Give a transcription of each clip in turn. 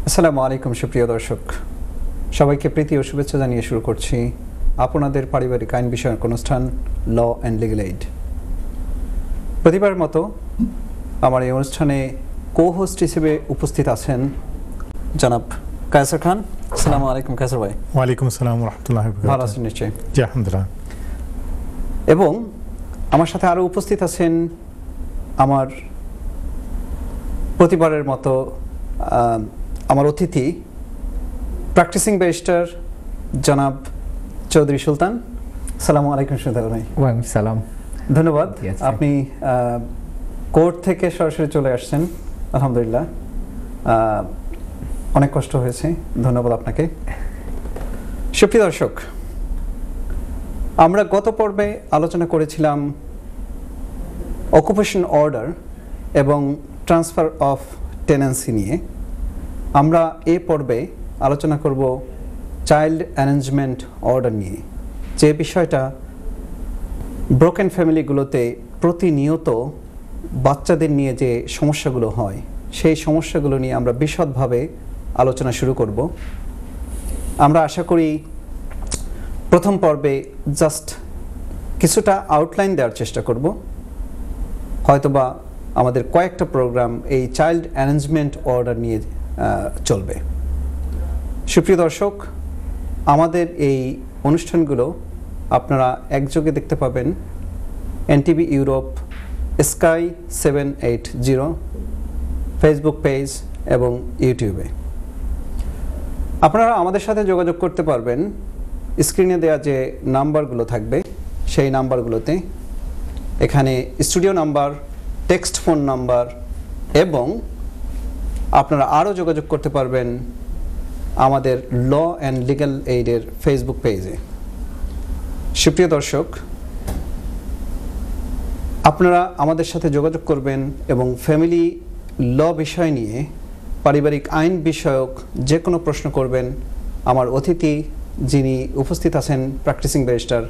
আসসালামু আলাইকুম সুপ্রিয় দর্শক, সবাইকে প্রীতি ও শুভেচ্ছা জানিয়ে শুরু করছি আপনাদের পারিবারিক আইন বিষয়ক অনুষ্ঠান ল অ্যান্ড লিগ্যাল এইড। প্রতিবার মতো আমার এই অনুষ্ঠানে কো-হোস্ট হিসেবে উপস্থিত আছেন জনাব কায়সার খান। আসসালামু আলাইকুম কায়সার ভাই। ওয়ালাইকুম আসসালাম ওয়া রাহমাতুল্লাহি ওয়া বারাকাতুহু। ভালো আছেন নিশ্চয়ই? জি আলহামদুলিল্লাহ। এবং আমার সাথে আরও উপস্থিত আছেন আমার প্রতিবারের মতো আমার অতিথি প্র্যাকটিসিং ব্যারিস্টার জনাব চৌধুরী সুলতান। আসসালামু আলাইকুম সুলতান ভাই। ওয়ালাইকুম সালাম। ধন্যবাদ, আপনি কোর্ট থেকে সরাসরি চলে আসছেন। আলহামদুলিল্লাহ, অনেক কষ্ট হয়েছে, ধন্যবাদ আপনাকে। সুপ্রিয় দর্শক, আমরা গত পর্বে আলোচনা করেছিলাম অকুপেশন অর্ডার এবং ট্রান্সফার অফ টেনেন্সি নিয়ে। আমরা এই পর্বে আলোচনা করব চাইল্ড অ্যারেঞ্জমেন্ট অর্ডার নিয়ে, যে বিষয়টা ব্রোকেন ফ্যামিলিগুলোতে প্রতিনিয়ত বাচ্চাদের নিয়ে যে সমস্যাগুলো হয়, সেই সমস্যাগুলো নিয়ে আমরা বিশদভাবে আলোচনা শুরু করব। আমরা আশা করি প্রথম পর্বে জাস্ট কিছুটা আউটলাইন দেওয়ার চেষ্টা করব, হয়তোবা আমাদের কয়েকটা প্রোগ্রাম এই চাইল্ড অ্যারেঞ্জমেন্ট অর্ডার নিয়ে চলবে। সুপ্রিয় দর্শক, আমাদের এই অনুষ্ঠানগুলো আপনারা একযোগে দেখতে পাবেন NTV Europe, sky 780 Facebook page এবং ইউটিউবে। আপনারা আমাদের সাথে যোগাযোগ করতে পারবেন স্ক্রিনে দেওয়া যে নাম্বারগুলো থাকবে সেই নাম্বারগুলোতে। এখানে studio number, text phone number এবং আপনারা আরও যোগাযোগ করতে পারবেন আমাদের ল অ্যান্ড লিগ্যাল এইডের ফেসবুক পেজে। সুপ্রিয় দর্শক, আপনারা আমাদের সাথে যোগাযোগ করবেন এবং ফ্যামিলি ল বিষয় নিয়ে, পারিবারিক আইন বিষয়ক যে কোনো প্রশ্ন করবেন। আমার অতিথি যিনি উপস্থিত আছেন প্র্যাকটিসিং ব্যারিস্টার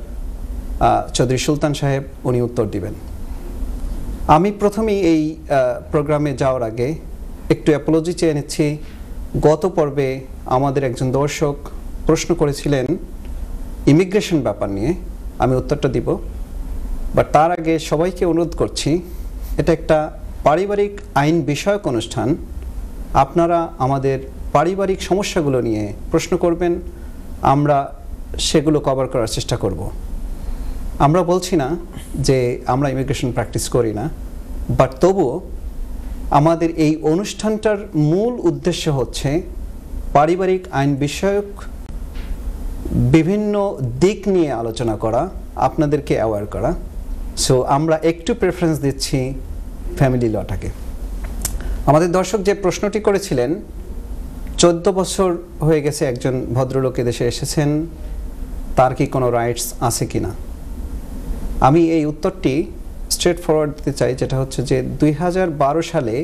চৌধুরী সুলতান সাহেব, উনি উত্তর দিবেন। আমি প্রথমেই এই প্রোগ্রামে যাওয়ার আগে একটু অ্যাপোলজি চেয়ে নিচ্ছি। গত পর্বে আমাদের একজন দর্শক প্রশ্ন করেছিলেন ইমিগ্রেশন ব্যাপার নিয়ে, আমি উত্তরটা দিব। বাট তার আগে সবাইকে অনুরোধ করছি, এটা একটা পারিবারিক আইন বিষয়ক অনুষ্ঠান। আপনারা আমাদের পারিবারিক সমস্যাগুলো নিয়ে প্রশ্ন করবেন, আমরা সেগুলো কভার করার চেষ্টা করব। আমরা বলছি না যে আমরা ইমিগ্রেশন প্র্যাকটিস করি না, বাট তবুও আমাদের এই অনুষ্ঠানটার মূল উদ্দেশ্য হচ্ছে পারিবারিক আইন বিষয়ক বিভিন্ন দিক নিয়ে আলোচনা করা, আপনাদেরকে অ্যাওয়্যার করা। সো আমরা একটু প্রেফারেন্স দিচ্ছি ফ্যামিলি লটাকে। আমাদের দর্শক যে প্রশ্নটি করেছিলেন, 14 বছর হয়ে গেছে একজন ভদ্রলোক দেশে এসেছেন, তার কি কোনো রাইটস আছে কি না। আমি এই উত্তরটি স্ট্রেট ফরওয়ার্ড দিতে চাই, যেটা হচ্ছে যে 2012 সালে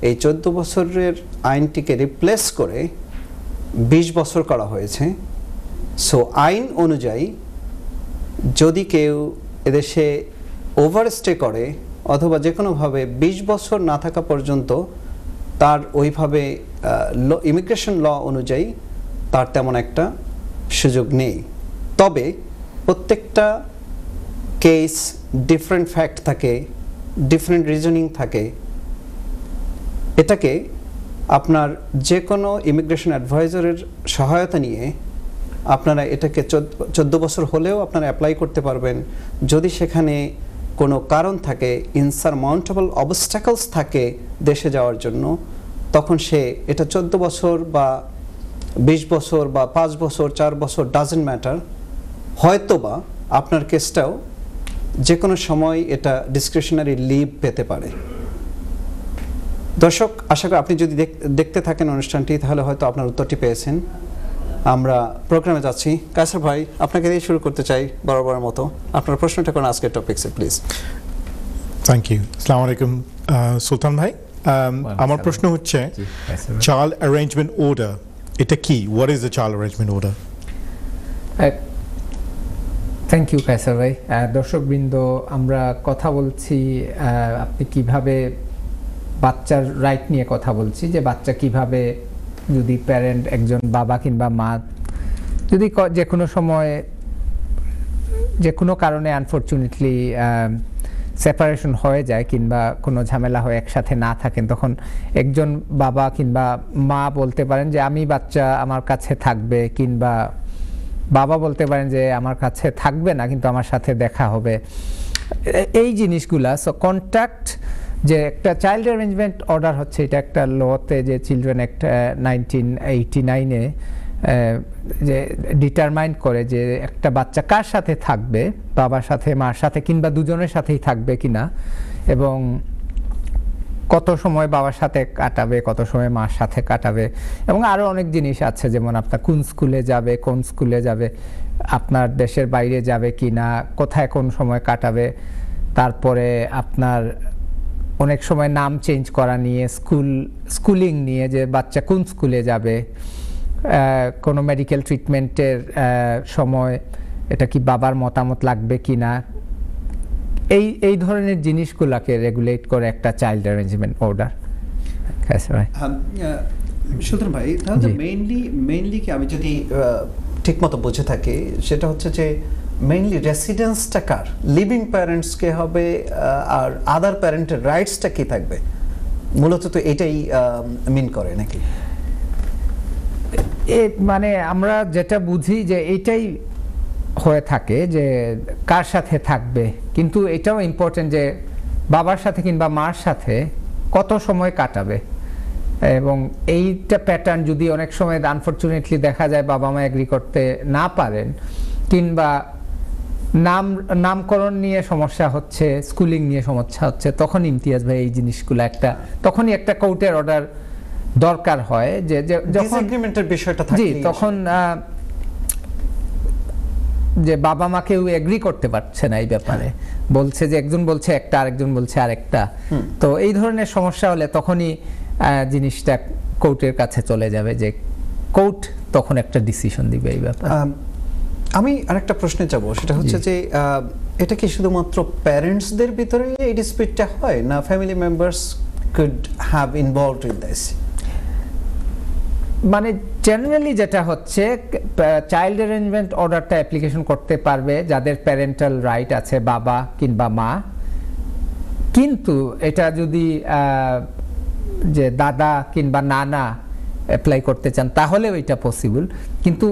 এই 14 বছরের আইনটিকে রিপ্লেস করে 20 বছর করা হয়েছে। সো আইন অনুযায়ী যদি কেউ এদেশে ওভারস্টে করে অথবা যে কোনোভাবে 20 বছর না থাকা পর্যন্ত তার ওইভাবে ইমিগ্রেশন ল অনুযায়ী তার তেমন একটা সুযোগ নেই। তবে প্রত্যেকটা কেস ডিফারেন্ট ফ্যাক্ট থাকে, ডিফারেন্ট রিজনিং থাকে। এটাকে আপনার যে কোনো ইমিগ্রেশন অ্যাডভাইজারের সহায়তা নিয়ে আপনারা এটাকে 14 বছর হলেও আপনারা অ্যাপ্লাই করতে পারবেন। যদি সেখানে কোনো কারণ থাকে, ইনসারমাউন্টেবল অবস্ট্যাকলস থাকে দেশে যাওয়ার জন্য, তখন সে এটা 14 বছর বা 20 বছর বা 5 বছর 4 বছর ডাজেন্ট ম্যাটার, হয়তোবা আপনার কেসটাও যে কোনো সময় এটা ডিসক্রিশনারি লিভ পেতে পারে। দর্শক, আশা করি আপনি যদি দেখতে থাকেন অনুষ্ঠানটি, তাহলে হয়তো আপনার উত্তরটি পেয়েছেন। আমরা প্রোগ্রামে যাচ্ছি। কায়সার ভাই, আপনাকে দিয়ে শুরু করতে চাই বরাবরের মতো। আপনার প্রশ্নটা কোন আজকের টপিকসে প্লিজ। Thank you. আসসালামু আলাইকুম সুলতান ভাই। আমার প্রশ্ন হচ্ছে চাইল্ড অ্যারেঞ্জমেন্ট অর্ডার, এটা কি? What is the child arrangement order? Thank you Kaiser ভাই। দর্শকবৃন্দ, আমরা কথা বলছি আপনি কিভাবে বাচ্চার রাইট নিয়ে কথা বলছি, যে বাচ্চা কিভাবে যদি প্যারেন্ট একজন বাবা কিংবা মা যদি যে কোনো সময় যে কোনো কারণে আনফরচুনেটলি সেপারেশন হয়ে যায় কিংবা কোনো ঝামেলা হয়ে একসাথে না থাকেন, তখন একজন বাবা কিংবা মা বলতে পারেন যে আমি বাচ্চা আমার কাছে থাকবে, কিংবা বাবা বলতে পারেন যে আমার কাছে থাকবে না কিন্তু আমার সাথে দেখা হবে। এই জিনিসগুলা সো কন্ট্যাক্ট যে একটা চাইল্ড অ্যারেঞ্জমেন্ট অর্ডার হচ্ছে, এটা একটা লতে যে চিলড্রেন অ্যাক্ট 1989-এ যে ডিটারমাইন করে যে একটা বাচ্চা কার সাথে থাকবে, বাবার সাথে মার সাথে কিংবা দুজনের সাথেই থাকবে কিনা, এবং কত সময় বাবার সাথে কাটাবে, কত সময় মার সাথে কাটাবে, এবং আরও অনেক জিনিস আছে, যেমন আপনার কোন স্কুলে যাবে, কোন স্কুলে যাবে, আপনার দেশের বাইরে যাবে কিনা, কোথায় কোন সময় কাটাবে, তারপরে আপনার অনেক সময় নাম চেঞ্জ করা নিয়ে, স্কুলিং নিয়ে, যে বাচ্চা কোন স্কুলে যাবে, কোনো মেডিকেল ট্রিটমেন্টের সময় এটা কি বাবার মতামত লাগবে কিনা, এই ধরনের জিনিসগুলোকে রেগুলেট করে একটা চাইল্ড অ্যারেঞ্জমেন্ট অর্ডার। সুতরাং ভাই, তাহলে মেইনলি কি আমি যদি ঠিকমতো বুঝে থাকি, সেটা হচ্ছে যে মেইনলি রেসিডেন্সটা কার, লিভিং প্যারেন্টসকে হবে, আর আদার প্যারেন্টের রাইটসটা কি থাকবে, মূলত তো এটাই মিন করে নাকি? মানে আমরা যেটা বুঝি যে এটাই হয়ে থাকে যে কার সাথে থাকবে, কিন্তু এটাও ইম্পর্টেন্ট যে বাবার সাথে কিংবা মার সাথে কত সময় কাটাবে। এবং এইটা প্যাটার্ন যদি অনেক সময় আনফরচুনেটলি দেখা যায় বাবা মা এগ্রি করতে না পারেন, কিংবা নামকরণ নিয়ে সমস্যা হচ্ছে, স্কুলিং নিয়ে সমস্যা হচ্ছে, তখন ইমতিয়াজ ভাই এই জিনিসগুলো তখনই একটা কোর্টের অর্ডার দরকার হয়, যে যখন এগ্রিমেন্টের বিষয়টা থাকে, জি, তখন যে বাবা মা কেউ এগ্রি করতে পারছে না এই ব্যাপারে, বলছে যে একজন বলছে একটা, আরেকজন বলছে আরেকটা, তো এই ধরনের সমস্যা হলে তখনই জিনিসটা কোর্টের কাছে চলে যাবে, যে কোর্ট তখন একটা ডিসিশন দিবে এই ব্যাপারে। আমি আরেকটা প্রশ্নে যাব, সেটা হচ্ছে যে এটা কি শুধুমাত্র প্যারেন্টসদের ভিতরে এই ডিসপিউটটা হয়, না family members could have involved with this? মানে জেনারেলি যেটা হচ্ছে, চাইল্ড অ্যারেঞ্জমেন্ট অর্ডারটা অ্যাপ্লিকেশন করতে পারবে যাদের প্যারেন্টাল রাইট আছে, বাবা কিংবা মা, কিন্তু এটা যদি যে দাদা কিংবা নানা অ্যাপ্লাই করতে চান তাহলেও এটা পসিবল, কিন্তু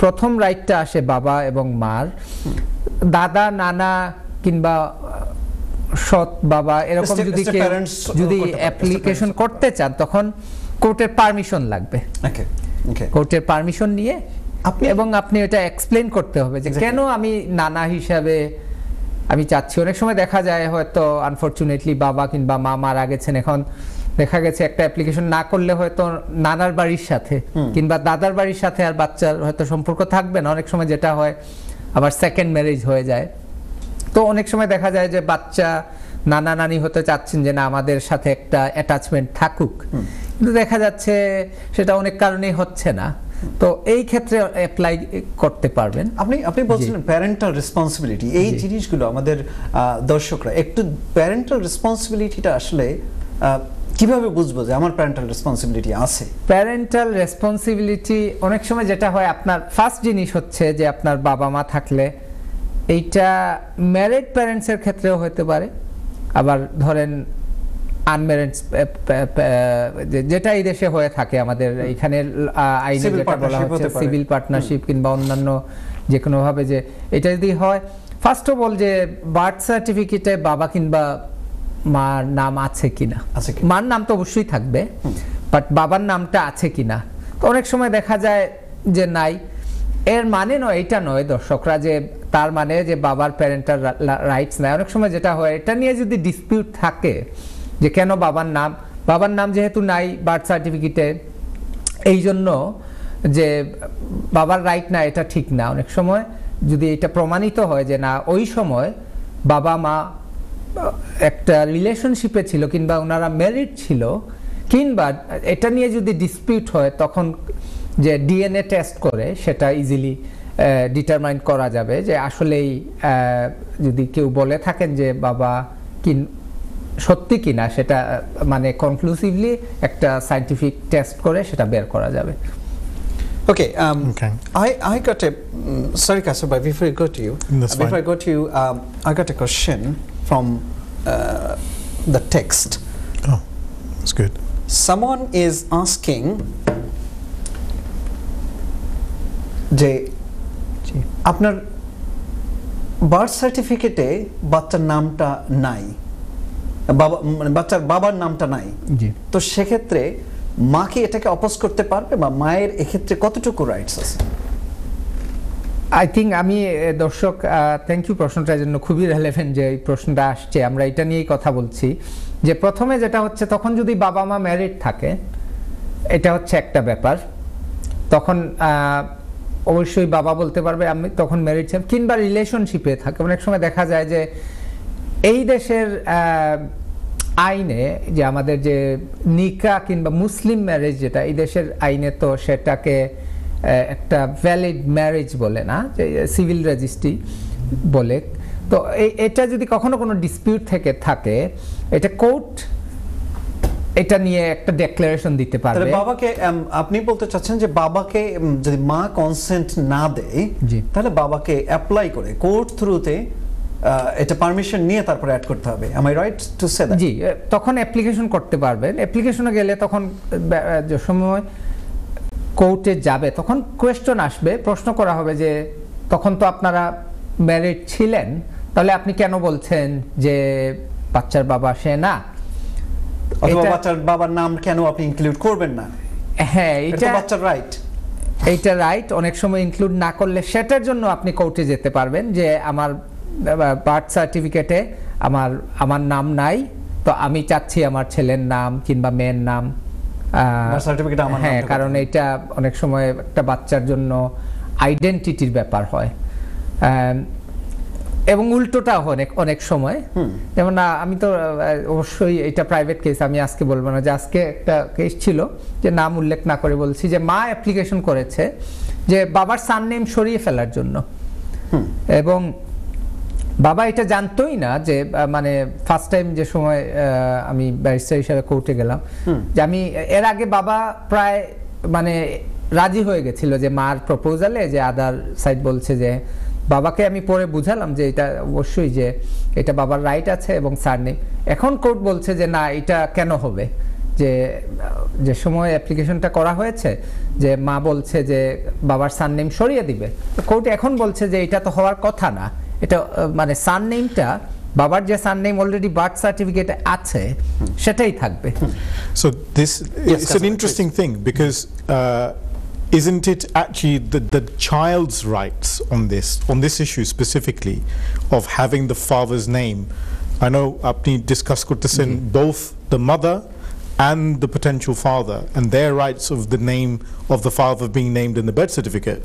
প্রথম রাইটটা আসে বাবা এবং মার। দাদা, নানা কিংবা সৎ বাবা এরকম যদি অ্যাপ্লিকেশন করতে চান, তখন কোর্টের পারমিশন লাগবে। কোর্টের পারমিশন নিয়ে এবং আপনি এটা এক্সপ্লেন করতে হবে যে কেন আমি নানা হিসাবে আমি চাচ্ছি। অনেক সময় দেখা যায় হয়তো আনফরচুনেটলি বাবা কিংবা মা মারা গেছেন, এখন দেখা গেছে একটা অ্যাপ্লিকেশন না করলে হয়তো নানার বাড়ির সাথে কিংবা দাদার বাড়ির সাথে আর বাচ্চার হয়তো সম্পর্ক থাকবে না। অনেক সময় যেটা হয় আবার সেকেন্ড ম্যারেজ হয়ে যায়, তো অনেক সময় দেখা যায় যে বাচ্চা নানা নানি হতে চাচ্ছেন যে না আমাদের সাথে একটা অ্যাটাচমেন্ট থাকুক, কিন্তু দেখা যাচ্ছে সেটা অনেক কারণেই হচ্ছে না। তো এই ক্ষেত্রে অ্যাপ্লাই করতে পারবেন। আপনি বলছিলেন প্যারেন্টাল রেসপন্সিবিলিটি, এই জিনিসগুলো আমাদের দর্শকরা একটু প্যারেন্টাল রেসপন্সিবিলিটিটা আসলে কিভাবে বুঝবো যে আমার প্যারেন্টাল রেসপন্সিবিলিটি আছে? প্যারেন্টাল রেসপন্সিবিলিটি অনেক সময় যেটা হয়, আপনার ফার্স্ট জিনিস হচ্ছে যে আপনার বাবা মা থাকলে, এইটা ম্যারিড প্যারেন্টসের ক্ষেত্রেও হতে পারে, আবার ধরেন আনম্যারিড যেটা এই দেশে হয়ে থাকে আমাদের এইখানে আইনে যেটা বলা হচ্ছে সিভিল পার্টনারশিপ কিংবা অন্যান্য যে কোনো ভাবে, যে এটা যদি হয় ফার্স্ট অফ অল যে বার্থ সার্টিফিকেটে বাবা কিংবা মার নাম আছে কিনা। মার নাম তো অবশ্যই থাকবে, বাট বাবার নামটা আছে কিনা। তো অনেক সময় দেখা যায় যে নাই, এর মানে নয়, এটা নয় দর্শকরা যে তার মানে যে বাবার প্যারেন্টাল রাইটস নাই। অনেক সময় যেটা হয়, এটা নিয়ে যদি ডিসপিউট থাকে যে কেন বাবার নাম যেহেতু নাই বার্থ সার্টিফিকেটে, এই জন্য যে বাবার রাইট না, এটা ঠিক না। অনেক সময় যদি এটা প্রমাণিত হয় যে না ওই সময় বাবা মা একটা রিলেশনশিপে ছিল কিংবা ওনারা ম্যারিড ছিল, কিংবা এটা নিয়ে যদি ডিসপিউট হয়, তখন যে ডিএনএ টেস্ট করে সেটা ইজিলি ডিটারমাইন করা যাবে যে আসলেই যদি কেউ বলে থাকেন যে বাবা সত্যি কিনা সেটা মানে কনক্লুসিভলি একটা সায়েন্টিফিক টেস্ট করে সেটা বের করা যাবে। Okay, Okay. I got a sorry, Kasur, but before I go to you, That's fine. before I go to you, I got a question from the text. Oh, that's good. Someone is asking, যে আপনার birth সার্টিফিকেটে বাচ্চার নামটা নাই, বাবা মানে বাচ্চার বাবার নামটা নাই, জি, তো সেক্ষেত্রে মা কি এটাকে অপোজ করতে পারবে, বা মায়ের এক্ষেত্রে কতটুকু রাইটস আছে? আই থিঙ্ক আমি দর্শক থ্যাংক ইউ প্রশ্নটার জন্য, খুবই রেলেভেন্ট যে এই প্রশ্নটা আসছে, আমরা এটা নিয়েই কথা বলছি। যে প্রথমে যেটা হচ্ছে, তখন যদি বাবা মা ম্যারিড থাকে এটা হচ্ছে একটা ব্যাপার, তখন অবশ্যই বাবা বলতে পারবে আমি তখন ম্যারিড ছিলাম, কিংবা রিলেশনশিপে থাকে। অনেক সময় দেখা যায় যে এই দেশের আইনে যে আমাদের যে নিকা কিংবা মুসলিম ম্যারেজ যেটা এই দেশের আইনে, তো সেটাকে একটা ভ্যালিড ম্যারেজ বলে না, যে সিভিল রেজিস্ট্রি বলে। তো এটা যদি কখনো কোনো ডিসপিউট থেকে থাকে, এটা কোর্ট এটা নিয়ে একটা ডেক্লারেশন দিতে পারবে। তাহলে বাবাকে আপনি বলতে চাচ্ছেন যে বাবাকে যদি মা কনসেন্ট না দেয়, তাহলে বাবাকে অ্যাপ্লাই করে কোর্ট থ্রুতে এটা পারমিশন নিয়ে তারপরে অ্যাড করতে হবে। Am I right to say that? জি, তখন অ্যাপ্লিকেশন করতে পারবেন। অ্যাপ্লিকেশনে গেলে তখন যে সময় কোর্টে যাবে তখন কোয়েশ্চন আসবে, প্রশ্ন করা হবে যে তখন তো আপনারা ম্যারিড ছিলেন, তাহলে আপনি কেন বলছেন যে বাচ্চার বাবা সে না, অথবা বাচ্চার বাবার নাম কেন আপনি ইনক্লুড করবেন না? হ্যাঁ, এটা বাচ্চার রাইট, এইটা রাইট। অনেক সময় ইনক্লুড না করলে সেটার জন্য আপনি কোর্টে যেতে পারবেন যে আমার বার্থ সার্টিফিকেটে আমার নাম নাই, তো আমি চাচ্ছি আমার ছেলের নাম কিংবা মেয়ের নাম। হ্যাঁ, কারণ এটা অনেক সময় একটা বাচ্চার জন্য আইডেন্টিটির ব্যাপার হয়, এবং উল্টোটা অনেক সময়। যেমন আমি তো অবশ্যই এটা প্রাইভেট কেস, আমি আজকে বলবো না, যে আজকে একটা কেস ছিল যে নাম উল্লেখ না করে বলছি যে মা অ্যাপ্লিকেশন করেছে যে বাবার সারনেম সরিয়ে ফেলার জন্য, এবং বাবা এটা জানতোই না যে মানে ফার্স্ট টাইম যে সময় আমি ব্যারিস্টার হিসেবে কোর্টে গেলাম, যে আমি এর আগে বাবা প্রায় মানে রাজি হয়ে গেছিল যে মার প্রপোজালে, যে আদার সাইড বলছে যে বাবাকে আমি পরে বুঝালাম যে এটা অবশ্যই যে এটা বাবার রাইট আছে এবং সারনেম। এখন কোর্ট বলছে যে না, এটা কেন হবে, যে সময় অ্যাপ্লিকেশনটা করা হয়েছে যে মা বলছে যে বাবার সারনেম সরিয়ে দিবে, কোর্ট এখন বলছে যে এটা তো হওয়ার কথা না, এটা মানে সারনেমটা বাবার যে সারনেম অলরেডি বার্থ সার্টিফিকেটে আছে সেটাই থাকবে। So it's an interesting thing, because isn't it actually the child's rights on this issue specifically of having the father's name? I know apni discuss kortechen both the mother and the potential father and their rights of the name of the father being named in the birth certificate,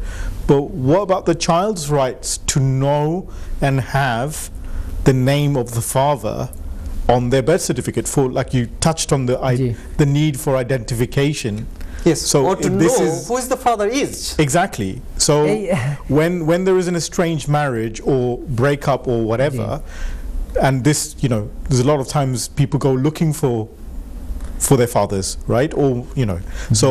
but what about the child's rights to know and have the name of the father on their birth certificate, for like you touched on the need for identification? Yes, so or to know who is the father is. Exactly. So when there is an estranged marriage or breakup or whatever, and this, you know, there's a lot of times people go looking for their fathers, right? Or, you know, so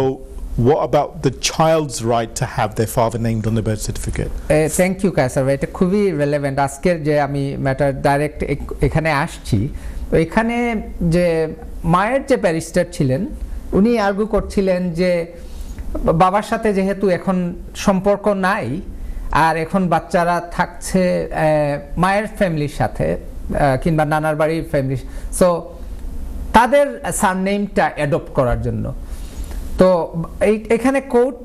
what about the child's right to have their father named on the birth certificate? Thank you, Kaisar. এটা খুবই relevant. আজকের যে আমি matter direct এখানে আসছি, তো এখানে যে মায়ের যে ব্যারিস্টার ছিলেন উনি আর্গু করছিলেন যে বাবার সাথে যেহেতু এখন সম্পর্ক নাই, আর এখন বাচ্চারা থাকছে মায়ের ফ্যামিলির সাথে কিংবা নানার বাড়ির ফ্যামিলি, সো তাদের সারনেমটা অ্যাডপ্ট করার জন্য। তো এখানে কোর্ট,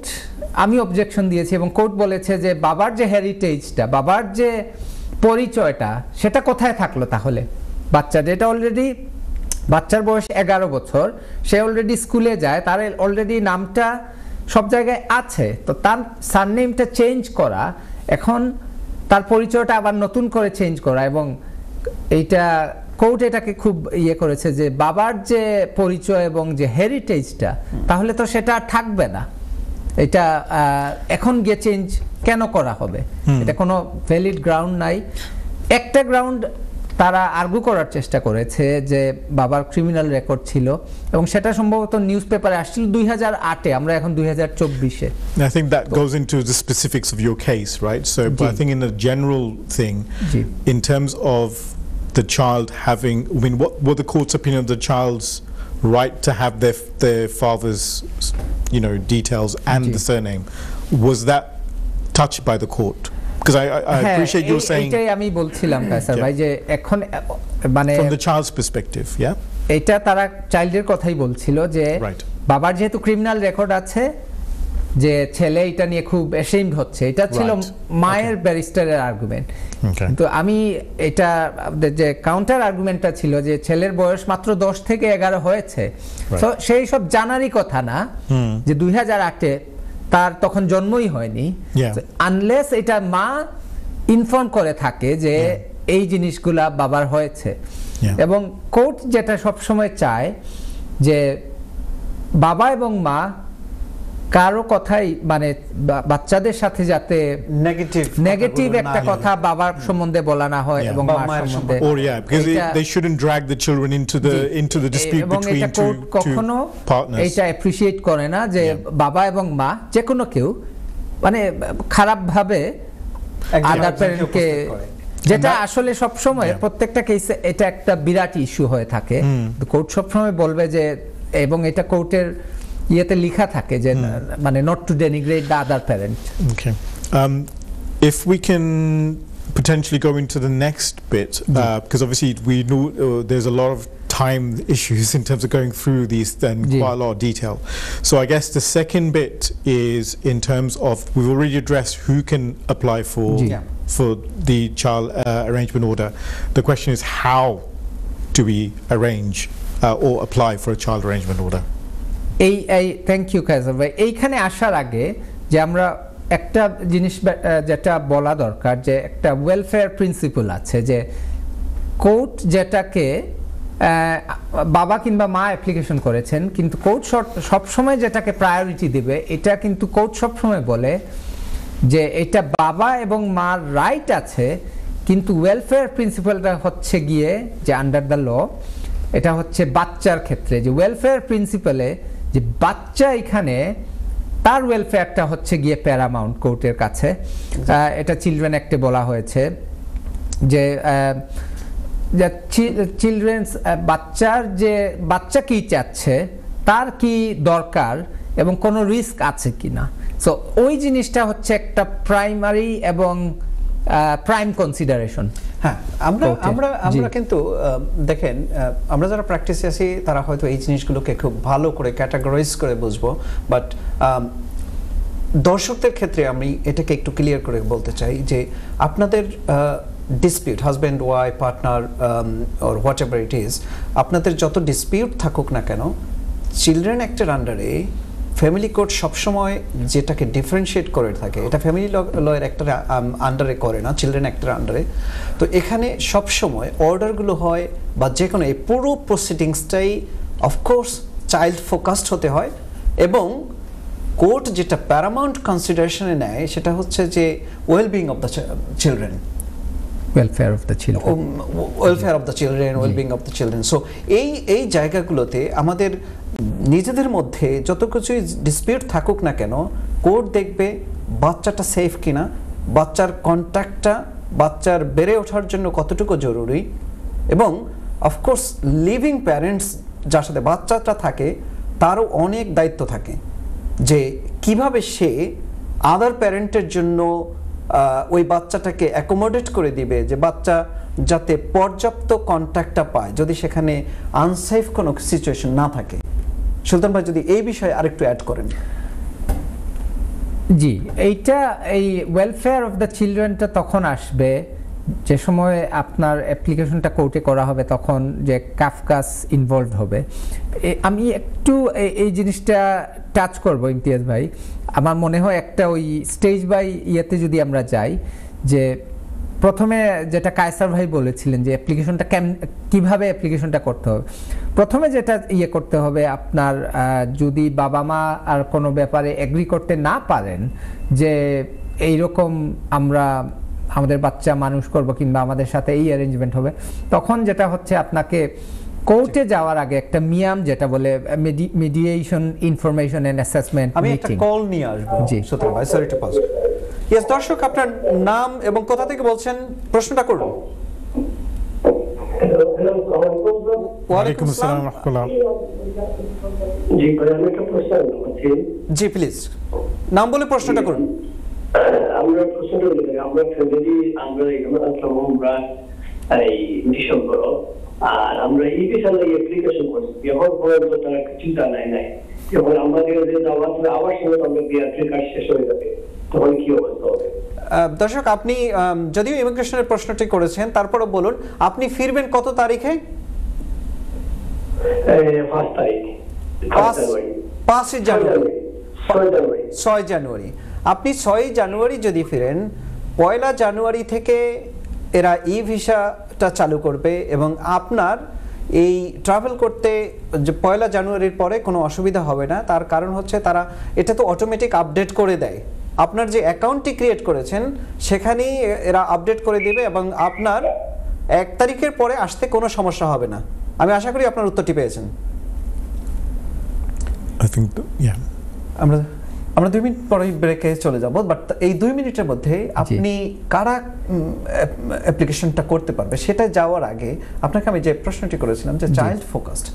আমি অবজেকশন দিয়েছি এবং কোর্ট বলেছে যে বাবার যে হেরিটেজটা, বাবার যে পরিচয়টা, সেটা কোথায় থাকলো তাহলে? বাচ্চা যেটা অলরেডি, বাচ্চার বয়স 11 বছর, সে অলরেডি স্কুলে যায়, তার অলরেডি নামটা সব জায়গায় আছে, তো তার সারনেমটা চেঞ্জ করা, এখন তার পরিচয়টা আবার নতুন করে চেঞ্জ করা, এবং এইটা কোর্ট এটাকে খুব করেছে যে বাবার যে পরিচয় এবং যে হেরিটেজটা, তাহলে তো সেটা থাকবে না, এটা এখন গিয়ে চেঞ্জ কেন করা হবে? এটা কোনো ভ্যালিড গ্রাউন্ড নাই। একটা গ্রাউন্ড তারা আর্গু করার চেষ্টা করেছে যে বাবার ক্রিমিনাল রেকর্ড ছিল এবং সেটা সম্ভবত নিউজ পেপারে আসছিল 2008-এ, আমরা এখন 2024-এ। I think that goes into the specifics of your case, right? So but I think in a general thing, in terms of the child having, I mean, what were the court's opinion of the child's right to have their father's, you know, details and the surname? Was that touched by the court? Because I appreciate you saying এটাই আমি বলছিলাম কায়সার ভাই যে এখন মানে from the child's perspective, yeah? এটা তারা চাইল্ডের কথাই বলছিল যে বাবার যেহেতু ক্রিমিনাল রেকর্ড আছে, যে ছেলে এটা নিয়ে খুব অ্যাশেমড হচ্ছে, এটা ছিল মায়ের ব্যারিস্টারের আর্গুমেন্ট। কিন্তু আমি এটা যে কাউন্টার আর্গুমেন্টটা ছিল যে ছেলের বয়স মাত্র 10 থেকে 11 হয়েছে, তো সেই সব জানারই কথা না যে 2008-এ তার তখন জন্মই হয়নি, আনলেস এটা মা ইনফর্ম করে থাকে যে এই জিনিসগুলা বাবার হয়েছে। এবং কোর্ট যেটা সবসময় চায় যে বাবা এবং মা কারো কথাই মানে বাচ্চাদের সাথে যাতে নেগেটিভ একটা কথা বাবার সম্বন্ধে বলা না হয় এবং মার সম্বন্ধে, or because they shouldn't drag the children into the dispute between two partners. এটা অ্যাপ্রিশিয়েট করে না যে বাবা এবং মা যে কোনো কেউ মানে খারাপ ভাবে আদার প্যারেন্টকে, যেটা আসলে সব সময় প্রত্যেকটা কেসে এটা একটা বিরাট ইস্যু হয়ে থাকে। কোর্ট সব সময় বলবে যে, এবং এটা কোর্টের ইয়েতে লেখা থাকে যে মানে not to denigrate the other parent. Okay. If we can potentially go into the next bit, because obviously we know there's a lot of time issues in terms of going through these and quite a lot of detail. So I guess the second bit is in terms of, we've already addressed who can apply for the child arrangement order. The question is, how do we arrange or apply for a child arrangement order? Thank you Kaiser ভাই। এইখানে আসার আগে যে আমরা একটা জিনিস যেটা বলা দরকার, যে একটা ওয়েলফেয়ার প্রিন্সিপল আছে, যে কোর্ট যেটাকে বাবা কিংবা মা অ্যাপ্লিকেশন করেছেন, কিন্তু কোর্ট সবসময় যেটাকে প্রায়োরিটি দিবে, এটা কিন্তু কোর্ট সবসময় বলে যে এটা বাবা এবং মার রাইট আছে, কিন্তু ওয়েলফেয়ার প্রিন্সিপালটা হচ্ছে গিয়ে যে আন্ডার দ্য ল, এটা হচ্ছে বাচ্চার ক্ষেত্রে যে ওয়েলফেয়ার প্রিন্সিপালে যে বাচ্চা এখানে তার ওয়েলফেয়ারটা হচ্ছে গিয়ে প্যারামাউন্ট কোর্টের কাছে। এটা চিলড্রেন অ্যাক্টে বলা হয়েছে যে চিলড্রেন্স বাচ্চার যে বাচ্চা কি চাচ্ছে, তার কি দরকার এবং কোনো রিস্ক আছে কিনা, সো ওই জিনিসটা হচ্ছে একটা প্রাইমারি এবং প্রাইম কনসিডারেশন। হ্যাঁ, আমরা কিন্তু দেখেন, আমরা যারা প্র্যাকটিসে আছি তারা হয়তো এই জিনিসগুলোকে খুব ভালো করে ক্যাটাগরাইজ করে বুঝবো, বাট দর্শকদের ক্ষেত্রে আমি এটাকে একটু ক্লিয়ার করে বলতে চাই যে আপনাদের dispute, husband wife partner or what ever it is, আপনাদের যত ডিসপিউট থাকুক না কেন, চিলড্রেন অ্যাক্টের আন্ডারে ফ্যামিলি কোর্ট সবসময় যেটাকে ডিফারেন্সিয়েট করে থাকে, এটা ফ্যামিলি লয়ের একটা আন্ডারে করে না, চিলড্রেন অ্যাক্টের আন্ডারে। তো এখানে সবসময় অর্ডারগুলো হয় বা যে কোনো এই পুরো প্রসিডিংসটাই অফকোর্স চাইল্ড ফোকাসড হতে হয়, এবং কোর্ট যেটা প্যারামাউন্ট কনসিডারেশনে নেয় সেটা হচ্ছে যে wellbeing of the children, welfare of the children, welfare of the children, wellbeing of the children. So এই জায়গাগুলোতে আমাদের নিজেদের মধ্যে যত কিছুই ডিসপিউট থাকুক না কেন, কোর্ট দেখবে বাচ্চাটা সেফ কিনা, বাচ্চার কন্ট্যাক্টটা বাচ্চার বেড়ে ওঠার জন্য কতটুকু জরুরি, এবং অফকোর্স লিভিং প্যারেন্টস যার সাথে বাচ্চাটা থাকে তারও অনেক দায়িত্ব থাকে, যে কিভাবে সে আদার প্যারেন্টের জন্য ওই বাচ্চাটাকে অ্যাকোমোডেট করে দিবে, যে বাচ্চা যাতে পর্যাপ্ত কন্ট্যাক্টটা পায় যদি সেখানে আনসেফ কোনো সিচুয়েশন না থাকে। সুলতান ভাই যদি এই বিষয়ে আরেকটু অ্যাড করেন। জি, এইটা এই ওয়েলফেয়ার অফ দ্য চিলড্রেনটা তখন আসবে যে সময় আপনার অ্যাপ্লিকেশনটা কোর্টে করা হবে, তখন যে কাফকাস ইনভলভড হবে। আমি একটু এই জিনিসটা টাচ করব ইমতিয়াজ ভাই। আমার মনে হয় একটা ওই স্টেজ বাই ইয়েতে যদি আমরা যাই, যে প্রথমে যেটা কায়সার ভাই বলেছিলেন যে অ্যাপ্লিকেশনটা কিভাবে অ্যাপ্লিকেশনটা করতে হবে, প্রথমে যেটা ইয়ে করতে হবে, আপনার যদি বাবা মা আর কোনো ব্যাপারে এগ্রি করতে না পারেন যে এইরকম আমরা আমাদের বাচ্চা মানুষ করব কিংবা আমাদের সাথে এই অ্যারেঞ্জমেন্ট হবে, তখন যেটা হচ্ছে আপনাকে কোর্টে যাওয়ার আগে একটা মিয়াম যেটা বলে মিডিয়েশন ইনফরমেশন এন্ড অ্যাসেসমেন্ট আমি একটা মিটিং। কল নিয়ে আসবো জি। সুতরাং ভাই, সরি টু পজ। ইয়েস, দর্শক আপনার নাম এবং কোথা থেকে বলছেন, প্রশ্নটা করুন। ওয়ালাইকুম আসসালাম ওয়া রাহমাতুল্লাহ। জি ভাই, আমি একটা প্রশ্ন করছি। জি প্লিজ, নাম বলে প্রশ্নটা করুন। আমরা প্রশ্নটা বলি, আমরা ফ্যামিলি আমরা এখানে আসলাম আমরা এই ডিসেম্বর, আর আমরা এই বিষয়ে অ্যাপ্লিকেশন করছি, এখন পর্যন্ত তারা কিছু জানায় নাই। যখন আমাদের যে যাওয়ার আবার সময় আমরা বিআরটির কাজ শেষ হয়ে যাবে, তখন কি অবস্থা হবে? দর্শক আপনি যদিও ইমিগ্রেশনের প্রশ্নটি করেছেন, তারপরও বলুন আপনি ফিরবেন কত তারিখে? 5 তারিখ, 5 জানুয়ারি। 6 জানুয়ারি। 6 জানুয়ারি। আপনি 6 জানুয়ারি যদি ফিরেন, 1 জানুয়ারি থেকে এরা ই ভিসাটা চালু করবে এবং আপনার এই ট্রাভেল করতে যে 1 জানুয়ারির পরে কোনো অসুবিধা হবে না। তার কারণ হচ্ছে তারা এটা তো অটোমেটিক আপডেট করে দেয়, আপনার যে অ্যাকাউন্টটি ক্রিয়েট করেছেন সেখানেই এরা আপডেট করে দেবে এবং আপনার 1 তারিখের পরে আসতে কোনো সমস্যা হবে না। আমি আশা করি আপনার উত্তরটি পেয়েছেন। I think, yeah. আমরা 2 মিনিট পরেই ব্রেকে চলে যাব, বাট এই 2 মিনিটের মধ্যে আপনি কারা অ্যাপ্লিকেশনটা করতে পারবে সেটা যাওয়ার আগে আপনাকে আমি যে প্রশ্নটি করেছিলাম যে চাইল্ড ফোকাসড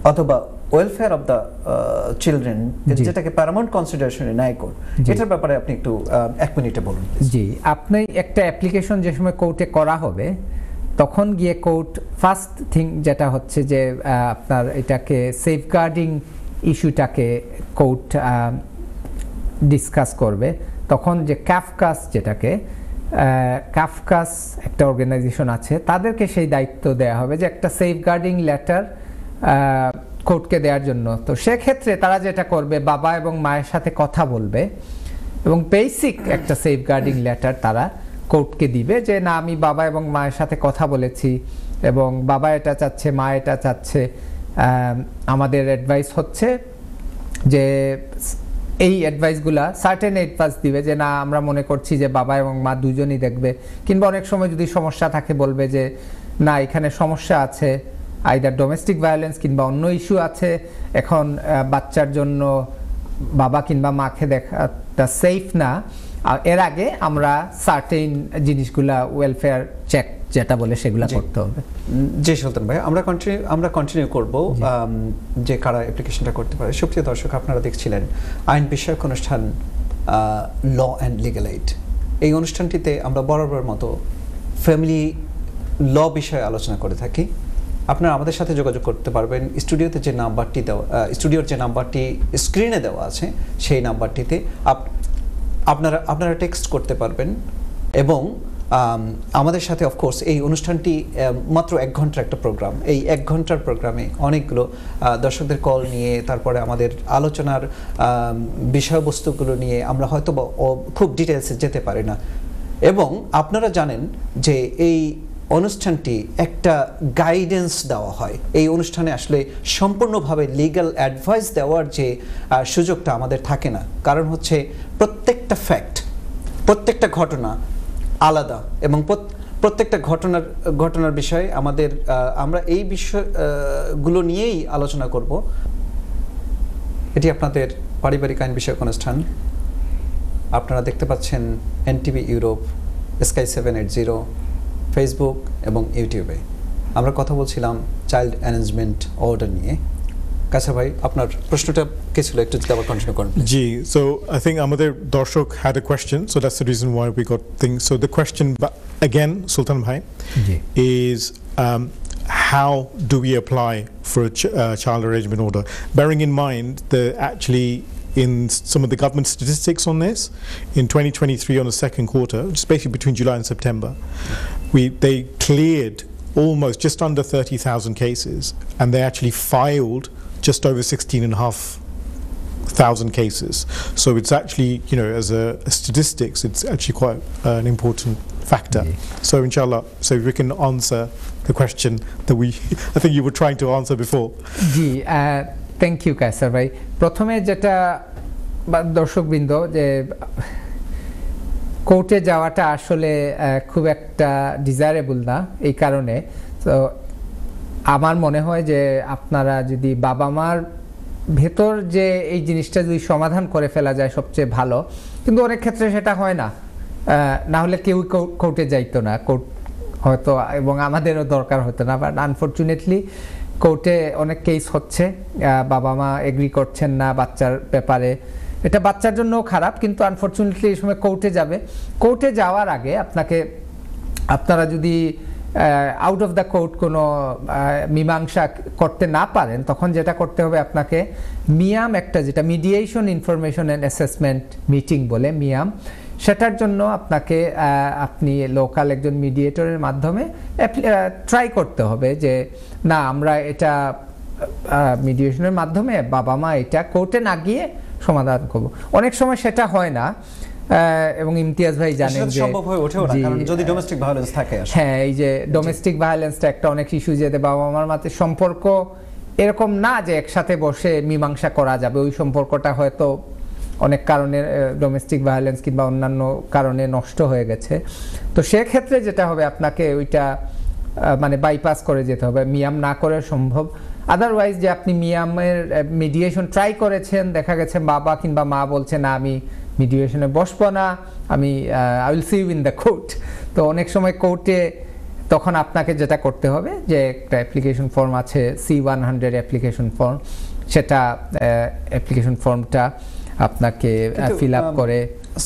অথবা ওয়েলফেয়ার অফ দ্য চিলড্রেন, যেটাকে প্যারামাউন্ট কনসিডারেশনে নেয় কোর্ট, এটার ব্যাপারে আপনি একটু 1 মিনিটে বলুন। জি, আপনি একটা অ্যাপ্লিকেশন যে সময় কোর্টে করা হবে তখন গিয়ে কোর্ট ফার্স্ট থিং যেটা হচ্ছে যে আপনার এটাকে সেফগার্ডিং ইস্যুটাকে কোর্ট ডিসকাস করবে। তখন যে ক্যাফকাস যেটাকে ক্যাফকাস একটা অর্গানাইজেশন আছে, তাদেরকে সেই দায়িত্ব দেওয়া হবে যে একটা সেফগার্ডিং লেটার কোর্টকে দেওয়ার জন্য। তো সেক্ষেত্রে তারা যেটা করবে, বাবা এবং মায়ের সাথে কথা বলবে এবং বেসিক একটা সেফগার্ডিং লেটার তারা কোর্টকে দিবে যে না, আমি বাবা এবং মায়ের সাথে কথা বলেছি এবং বাবা এটা চাচ্ছে, মা এটা চাচ্ছে, আমাদের অ্যাডভাইস হচ্ছে যে এই অ্যাডভাইসগুলা সার্টেন অ্যাডভাইস দিবে যে না, আমরা মনে করছি যে বাবা এবং মা দুজনই দেখবে, কিংবা অনেক সময় যদি সমস্যা থাকে বলবে যে না, এখানে সমস্যা আছে, আইদার ডোমেস্টিক ভায়োলেন্স কিংবা অন্য ইস্যু আছে, এখন বাচ্চার জন্য বাবা কিংবা মাকে দেখাটা সেফ না। এর আগে আমরা সার্টেন জিনিসগুলা ওয়েলফেয়ার চেক যেটা বলে সেগুলা করতে হবে। জি সুলতান ভাই, আমরা কন্টিনিউ করব যে কারা অ্যাপ্লিকেশনটা করতে পারে। সুপ্রিয় দর্শক, আপনারা দেখছিলেন আইন বিষয়ক অনুষ্ঠান ল অ্যান্ড লিগ্যাল এইড। এই অনুষ্ঠানটিতে আমরা বরাবর মতো ফ্যামিলি ল বিষয়ে আলোচনা করে থাকি। আপনারা আমাদের সাথে যোগাযোগ করতে পারবেন স্টুডিওতে যে নাম্বারটি দেওয়া, স্টুডিওর যে নাম্বারটি স্ক্রিনে দেওয়া আছে সেই নাম্বারটিতে আপনারা টেক্সট করতে পারবেন এবং আমাদের সাথে অফকোর্স এই অনুষ্ঠানটি মাত্র 1 ঘন্টার একটা প্রোগ্রাম। এই 1 ঘন্টার প্রোগ্রামে অনেকগুলো দর্শকদের কল নিয়ে, তারপরে আমাদের আলোচনার বিষয়বস্তুগুলো নিয়ে আমরা হয়তো খুব ডিটেলসে যেতে পারি না। এবং আপনারা জানেন যে এই অনুষ্ঠানটি একটা গাইডেন্স দেওয়া হয়। এই অনুষ্ঠানে আসলে সম্পূর্ণভাবে লিগ্যাল অ্যাডভাইস দেওয়ার যে সুযোগটা আমাদের থাকে না, কারণ হচ্ছে প্রত্যেকটা ফ্যাক্ট, প্রত্যেকটা ঘটনা আলাদা এবং প্রত্যেকটা ঘটনার বিষয়ে আমরা এই বিষয়গুলো নিয়েই আলোচনা করব। এটি আপনাদের পারিবারিক আইন বিষয়ক অনুষ্ঠান। আপনারা দেখতে পাচ্ছেন এনটিভি ইউরোপ, স্কাই 780, ফেসবুক এবং ইউটিউবে। আমরা কথা বলছিলাম চাইল্ড অ্যারেঞ্জমেন্ট অর্ডার নিয়ে। কাছা ভাই, আপনার প্রশ্নটা কি ছিল, একটু যদি আবার কন্টিনিউ করেন। Ji, so I think Amadir Darshok had a question, so that's the reason why we got things. So the question again, Sultan Bhai, is how do we apply for a child arrangement order? Bearing in mind that actually in some of the government statistics on this, in 2023 on the second quarter, which is basically between July and September, they cleared almost just under 30,000 cases, and they actually filed just over 16,500 cases. So it's actually, as a statistics, it's actually quite an important factor. So inshallah, so if we can answer the question that I think you were trying to answer before. জি, thank you Kaiser ভাই। প্রথমে যেটা দর্শকবৃন্দ, যে কোর্টে যাওয়াটা আসলে খুব একটা ডিজায়ারেবল না, এই কারণে তো আমার মনে হয় যে আপনারা যদি বাবা মার ভেতর যে এই জিনিসটা যদি সমাধান করে ফেলা যায় সবচেয়ে ভালো, কিন্তু অনেক ক্ষেত্রে সেটা হয় না, না হলে কেউ কোর্টে যাইতো না, কোর্ট হয়তো এবং আমাদেরও দরকার হতো না, বাট আনফরচুনেটলি কোর্টে অনেক কেস হচ্ছে, বাবা মা এগ্রি করছেন না বাচ্চার ব্যাপারে, এটা বাচ্চার জন্যও খারাপ, কিন্তু আনফরচুনেটলি এই সময় কোর্টে যাবে। কোর্টে যাওয়ার আগে আপনারা যদি আউট অফ দ্য কোর্ট কোনো মীমাংসা করতে না পারেন, তখন যেটা করতে হবে আপনাকে মিয়াম, একটা যেটা mediation information and assessment meeting বলে মিয়াম, সেটার জন্য আপনি লোকাল একজন মিডিয়েটরের মাধ্যমে ট্রাই করতে হবে যে না আমরা এটা মিডিয়েশনের মাধ্যমে বাবা মা এটা কোর্টে না গিয়ে সমাধান করব। অনেক সময় সেটা হয় না, এবং ইমতিয়াজ ভাই জানেন যে সম্ভব হয়ে ওঠেও না, কারণ যদি ডোমেস্টিক ভায়োলেন্স থাকে। হ্যাঁ, এই যে ডোমেস্টিক ভায়োলেন্সটা একটা অনেক ইস্যু, যে বাবা মার মাঝে সম্পর্ক এরকম না যে একসাথে বসে মীমাংসা করা যাবে, ওই সম্পর্কটা হয়তো অনেক কারণে ডোমেস্টিক ভায়োলেন্স কিংবা অন্যান্য কারণে নষ্ট হয়ে গেছে। তো সেক্ষেত্রে যেটা হবে আপনাকে ওইটা মানে বাইপাস করে যেতে হবে, মিয়াম না করে সম্ভব। আদারওয়াইজ যে আপনি মিয়ামের মিডিয়েশন ট্রাই করেছেন, দেখা গেছে বাবা কিংবা মা বলছে না আমি মিডিয়েশনে বসবো না, আমি I will see you in the court. তো অনেক সময় কোর্টে তখন আপনাকে যেটা করতে হবে যে একটা অ্যাপ্লিকেশন ফর্ম আছে C-100 অ্যাপ্লিকেশন ফর্ম, সেটা অ্যাপ্লিকেশন ফর্মটা আপনাকে ফিল আপ করে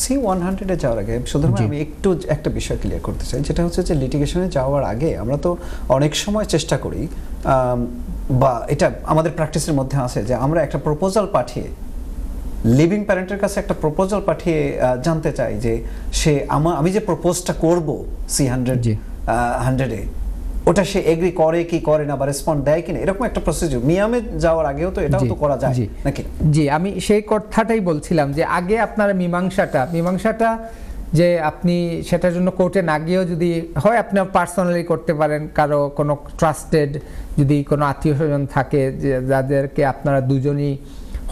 C-100 এ যাওয়ার আগে শুধুমাত্র আমি একটু একটা বিষয় ক্লিয়ার করতে চাই, যেটা হচ্ছে যে লিটিগেশনে যাওয়ার আগে আমরা তো অনেক সময় চেষ্টা করি, বা এটা আমাদের প্র্যাকটিসের মধ্যে আছে, যে আমরা একটা প্রপোজাল পাঠিয়ে লিভিং প্যারেন্টের কাছে একটা প্রপোজাল পাঠিয়ে জানতে চাই যে সে আমি যে প্রপোজটা করব C-100 ওটা সে এগ্রি করে কি করে না, বা রেসপন্ড দেয় কিনা, এরকম একটা প্রসিডিউর মিয়ামে যাওয়ার আগেও তো এটাও তো করা যায় নাকি? জি, আমি সেই কথাটাই বলছিলাম যে আগে আপনারা মীমাংসাটা যে আপনি সেটার জন্য কোর্টে না গিয়েও যদি হয় আপনি পার্সোনালি করতে পারেন, কারো কোনো ট্রাস্টেড যদি কোনো আত্মীয় স্বজন থাকে যাদেরকে আপনারা দুজনই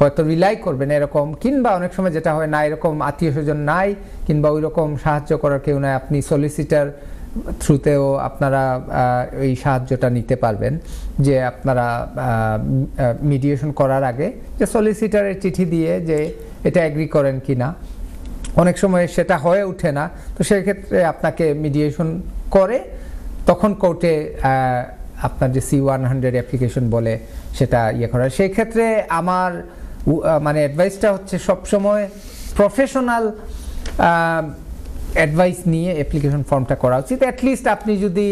হয়তো রিলাই করবেন এরকম, কিংবা অনেক সময় যেটা হয় না এরকম আত্মীয় স্বজন নাই কিংবা ওই রকম সাহায্য করার কেউ নাই, আপনি সলিসিটার থ্রুতেও আপনারা এই সাহায্যটা নিতে পারবেন, যে আপনারা মিডিয়েশন করার আগে যে সলিসিটারের চিঠি দিয়ে যে এটা এগ্রি করেন কি না, অনেক সময় সেটা হয়ে ওঠে না, তো সেক্ষেত্রে আপনাকে মিডিয়েশন করে তখন কোর্টে আপনার যে C-100 অ্যাপ্লিকেশন বলে সেটা করা। সেই ক্ষেত্রে আমার মানে অ্যাডভাইসটা হচ্ছে সবসময় প্রফেশনাল অ্যাডভাইস নিয়ে অ্যাপ্লিকেশন ফর্মটা করা উচিত। অ্যাটলিস্ট আপনি যদি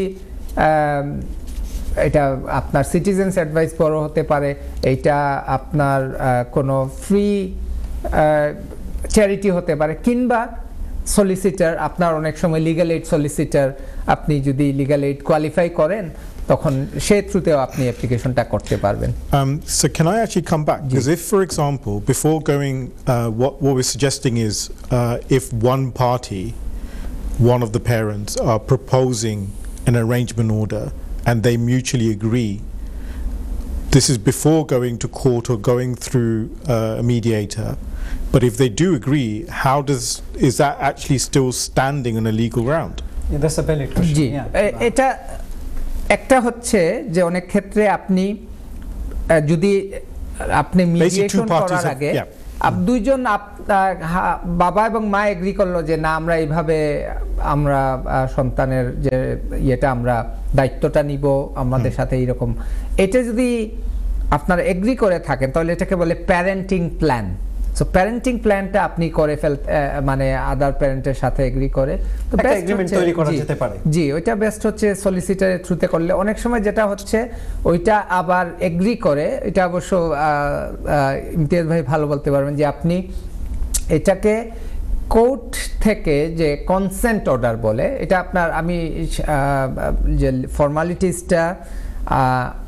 এটা আপনার সিটিজেন্স অ্যাডভাইস বড় হতে পারে, এইটা আপনার কোনো ফ্রি চ্যারিটি হতে পারে, কিংবা সলিসিটার, আপনার অনেক সময় লিগ্যাল এইড সলিসিটার, আপনি যদি লিগ্যাল এইড কোয়ালিফাই করেন তখন সেই থ্রুতেও আপনি অ্যাপ্লিকেশনটা করতে পারবেন। So can I actually come back? Because if, for example, before going, what we're suggesting is if one of the parents are proposing an arrangement order and they mutually agree, this is before going to court or going through a mediator, but if they do agree, is that actually still standing on a legal ground? Yeah, that's a valid question. জি, এটা একটা হচ্ছে যে অনেক ক্ষেত্রে আপনি যদি আপনি mediation করার আগে দুইজন বাবা এবং মা এগ্রি করলো যে না আমরা এইভাবে আমরা সন্তানের যে আমরা দায়িত্বটা নিব, আমাদের সাথে এইরকম, এটা যদি আপনারা এগ্রি করে থাকেন তাহলে এটাকে বলে প্যারেন্টিং প্ল্যান। সো প্যারেন্টিং প্ল্যানটা আপনি করে মানে আদার প্যারেন্টের সাথে এগ্রি করে তো এগ্রিমেন্ট তৈরি করা যেতে পারে। জি, ওইটা বেস্ট হচ্ছে সলিসিটারের থ্রুতে করলে। অনেক সময় যেটা হচ্ছে ওইটা আবার এগ্রি করে, এটা অবশ্য ইমতিয়াজ ভাই ভালো বলতে পারবেন, যে আপনি এটাকে কোর্ট থেকে যে কনসেন্ট অর্ডার বলে, এটা আপনার আমি যে ফর্মালিটিসটা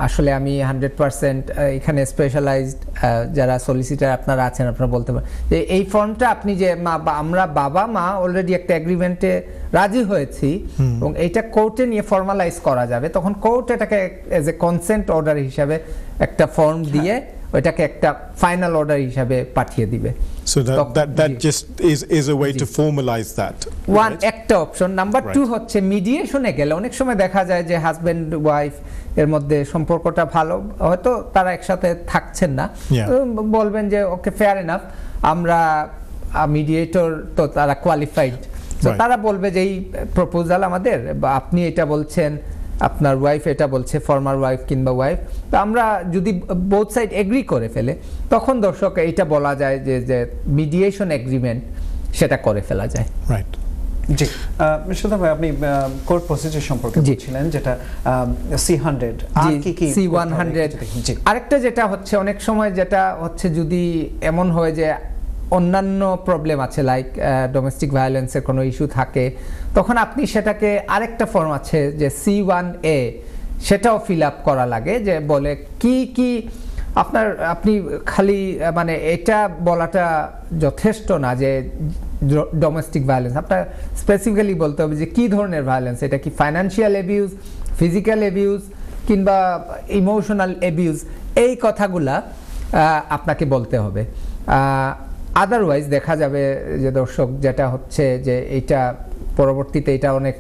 আসলে আমি 100% এখানে স্পেশালাইজড যারা সলিসিটার আপনারা আছেন আপনারা বলতে পারেন যে এই ফর্মটা আপনি যে আমরা বাবা মা অলরেডি একটা এগ্রিমেন্টে রাজি হয়েছি এবং এইটা কোর্টে নিয়ে ফর্মালাইজ করা যাবে, তখন কোর্ট এটাকে এজ এ কনসেন্ট অর্ডার হিসাবে একটা ফর্ম দিয়ে ওইটাকে একটা ফাইনাল অর্ডার হিসাবে পাঠিয়ে দিবে। So that just is a way to formalize that. One একটা অপশন। নাম্বার 2 হচ্ছে মিডিয়েশনে গেলে অনেক সময় দেখা যায় যে হাজবেন্ড ওয়াইফ এর মধ্যে সম্পর্কটা ভালো, হয়তো তারা একসাথে থাকছেন না, বলবেন যে ওকে ফেয়ার এনাফ, আমরা মিডিয়েটর তো তারা কোয়ালিফাইড, তো তারা বলবে যে এই প্রপোজাল আমাদের, বা আপনি এটা বলছেন, আপনার ওয়াইফ এটা বলছে, ফর্মার ওয়াইফ কিংবা ওয়াইফ, তো আমরা যদি বোথ সাইড এগ্রি করে ফেলে তখন দর্শক এইটা বলা যায় যে মিডিয়েশন এগ্রিমেন্ট সেটা করে ফেলা যায়। রাইট। জি সুধা ভাই, আপনি কোর্ট প্রসিজার সম্পর্কে বলছিলেন, যেটা C100 আর কি C100। আরেকটা যেটা হচ্ছে অনেক সময় যেটা হচ্ছে যদি এমন হয় যে অন্যান্য প্রবলেম আছে, লাইক ডোমেস্টিক ভায়োলেন্সের কোনো ইস্যু থাকে, তখন আপনি সেটাকে আরেকটা ফর্ম আছে যে C1A, সেটাও ফিল আপ করা লাগে, যে বলে কি আপনি খালি মানে এটা বলাটা যথেষ্ট না যে ডোমেস্টিক ভায়োলেন্স, আপনার স্পেসিফিক্যালি বলতে হবে যে কি ধরনের ভায়োলেন্স, এটা কি ফাইন্যান্সিয়াল অ্যাবিউজ, ফিজিক্যাল অ্যাবিউজ কিংবা ইমোশনাল অ্যাবিউজ, এই কথাগুলা আপনাকে বলতে হবে। আদারওয়াইজ দেখা যাবে যে দর্শক যেটা হচ্ছে যে এইটা পরবর্তীতে এটা অনেক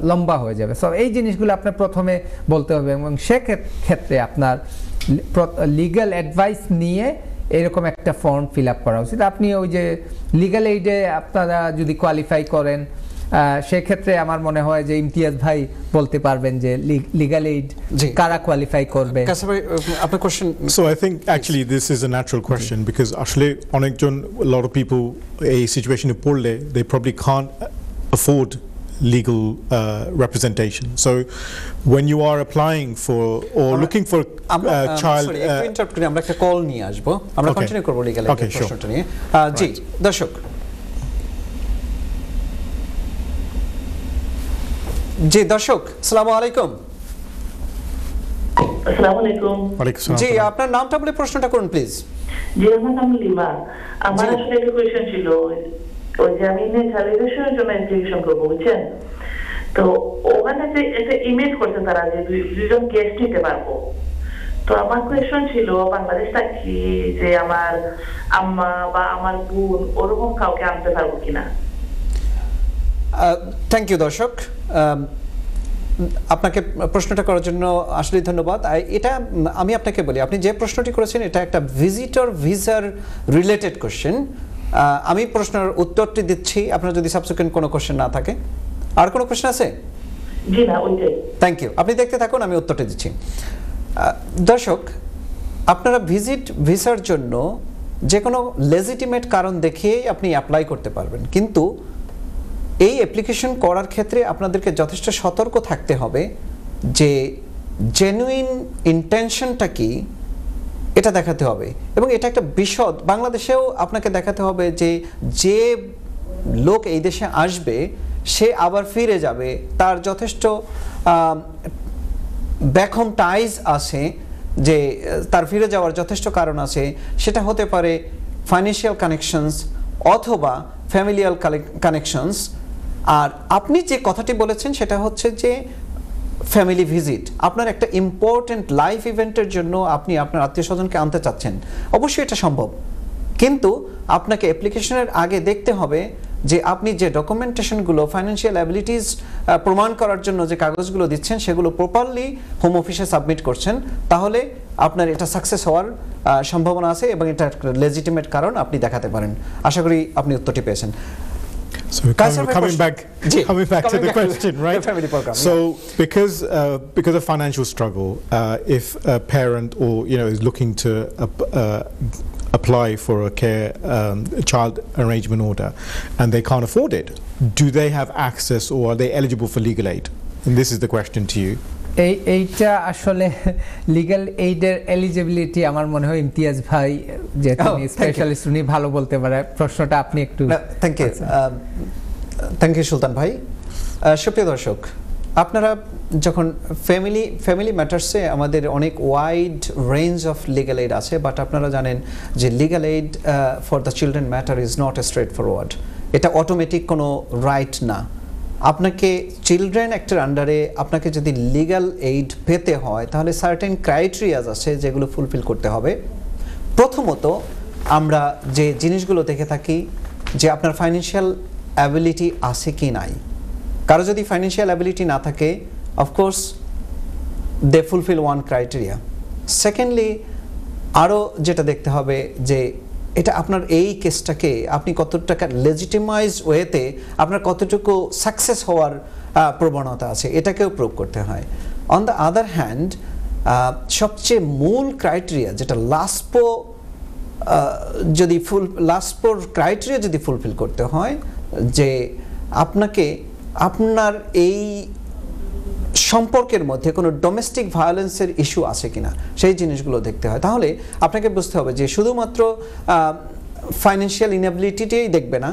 লম্বা হয়ে যাবে, সো এই জিনিসগুলো আপনার প্রথমে বলতে হবে, এবং সেক্ষেত্রে আপনার লিগ্যাল অ্যাডভাইস নিয়ে এরকম একটা ফর্ম ফিল আপ করা উচিত। আপনি ওই যে লিগ্যাল এইডে আপনারা যদি কোয়ালিফাই করেন, সেক্ষেত্রে আমার মনে হয় যে ইমতিয়াজ ভাই বলতে পারবেন যে লিগ্যাল এইড কারা কোয়ালিফাই করবে। আপনার question. So I think actually this is a natural question, because আসলে অনেকজন, a lot of people এই সিচুয়েশনে পড়লে they probably can't afford legal representation. So when you are applying for or looking for a child, interrupt করি, আমরা একটা call নিয়ে আসবো, আমরা কন্টিনিউ করব লিগ্যাল এইড প্রশ্নটা নিয়ে। জি দর্শক, জি দর্শক, আসসালামু আলাইকুম। আসসালামু আলাইকুম। জি আপনার নামটা বলে প্রশ্নটা করুন প্লিজ। জি আমার নাম লিমা। আমার আসলে একটা কোয়েশ্চেন ছিল, ওই যে আমি ন্যাচারালাইজেশনের জন্য অ্যাপ্লিকেশন করব, বুঝছেন, তো ওখানে যে একটা ইমেজ করছে তারা যে দুইজন গেস্ট নিতে পারবো, তো আমার কোয়েশ্চেন ছিল বাংলাদেশ থাকি যে আমার আম্মা বা আমার বোন ওরকম কাউকে আনতে পারবো কিনা। থ্যাংক ইউ দর্শক, আপনাকে প্রশ্নটা করার জন্য আসলে ধন্যবাদ। এটা আমি আপনাকে বলি, আপনি যে প্রশ্নটি করেছেন এটা একটা ভিজিটর ভিসার রিলেটেড কোশ্চেন। আমি প্রশ্নের উত্তরটি দিচ্ছি, আপনার যদি সাবসিকুয়েন্ট কোনো কোশ্চেন না থাকে। আর কোনো কোশ্চেন আছে? জি না, ওইটাই। থ্যাংক ইউ, আপনি দেখতে থাকুন, আমি উত্তরটি দিচ্ছি। দর্শক, আপনারা ভিজিট ভিসার জন্য যে কোনো লেজিটিমেট কারণ দেখিয়েই আপনি অ্যাপ্লাই করতে পারবেন, কিন্তু এই অ্যাপ্লিকেশন করার ক্ষেত্রে আপনাদেরকে যথেষ্ট সতর্ক থাকতে হবে যে জেনুইন ইন্টেনশনটা কি এটা দেখাতে হবে, এবং এটা একটা বিশদ বাংলাদেশেও আপনাকে দেখাতে হবে যে লোক এই দেশে আসবে সে আবার ফিরে যাবে, তার যথেষ্ট ব্যাকহোম টাইজ আছে, যে তার ফিরে যাওয়ার যথেষ্ট কারণ আছে। সেটা হতে পারে ফাইন্যান্সিয়াল কানেকশনস অথবা ফ্যামিলিয়াল কানেকশনস। আর আপনি যে কথাটি বলেছেন সেটা হচ্ছে যে ফ্যামিলি ভিজিট, আপনার একটা ইম্পর্টেন্ট লাইফ ইভেন্টের জন্য আপনি আপনার আত্মীয় স্বজনকে আনতে চাচ্ছেন, অবশ্যই এটা সম্ভব, কিন্তু আপনাকে অ্যাপ্লিকেশনের আগে দেখতে হবে যে আপনি যে ডকুমেন্টেশনগুলো, ফাইন্যান্সিয়াল অ্যাবিলিটিস প্রমাণ করার জন্য যে কাগজগুলো দিচ্ছেন সেগুলো প্রপারলি হোম অফিসে সাবমিট করছেন, তাহলে আপনার এটা সাকসেস হওয়ার সম্ভাবনা আছে এবং এটা একটা লেজিটিমেট কারণ আপনি দেখাতে পারেন। আশা করি আপনি উত্তরটি পেয়েছেন। So coming back to the question, right? So because of financial struggle, if a parent or is looking to apply for a child arrangement order and they can't afford it, do they have access or are they eligible for legal aid? And this is the question to you. এইটা আসলে legal এইডের eligibility আমার মনে হয় ইমতিয়াজ ভাই যে তিনি specialist, উনি ভালো বলতে পারে। প্রশ্নটা আপনি একটু। থ্যাংক ইউ সুলতান ভাই। সুপ্রিয় দর্শক, আপনারা যখন ফ্যামিলি ম্যাটার্সে আমাদের অনেক wide range of legal aid আছে, বাট আপনারা জানেন যে legal aid for the children matter is not a straight forward, এটা অটোমেটিক কোনো রাইট না। আপনাকে চিলড্রেন অ্যাক্টের আন্ডারে আপনাকে যদি লিগ্যাল এইড পেতে হয় তাহলে সার্টেন ক্রাইটেরিয়াস আছে যেগুলো ফুলফিল করতে হবে। প্রথমত আমরা যে জিনিসগুলো দেখে থাকি যে আপনার ফাইন্যান্সিয়াল অ্যাবিলিটি আছে কি নাই। কারো যদি ফাইন্যান্সিয়াল অ্যাবিলিটি না থাকে, of course they fulfil one criteria. Secondly আরও যেটা দেখতে হবে যে এটা আপনার এই কেসটাকে আপনি কতটা লেজিটিমাইজ ওয়েতে আপনার কতটুকু সাকসেস হওয়ার প্রবণতা আছে, এটাকেও প্রুভ করতে হয়। অন দ্য আদার হ্যান্ড সবচেয়ে মূল ক্রাইটেরিয়া যেটা লাস্পো ক্রাইটেরিয়া যদি ফুলফিল করতে হয়, যে আপনাকে আপনার এই সম্পর্কের মধ্যে কোনো ডোমেস্টিক ভায়োলেন্সের ইস্যু আছে কিনা সেই জিনিসগুলো দেখতে হয়। তাহলে আপনাকে বুঝতে হবে যে শুধুমাত্র ফাইন্যান্সিয়াল ইনএবিলিটিটাই দেখবে না,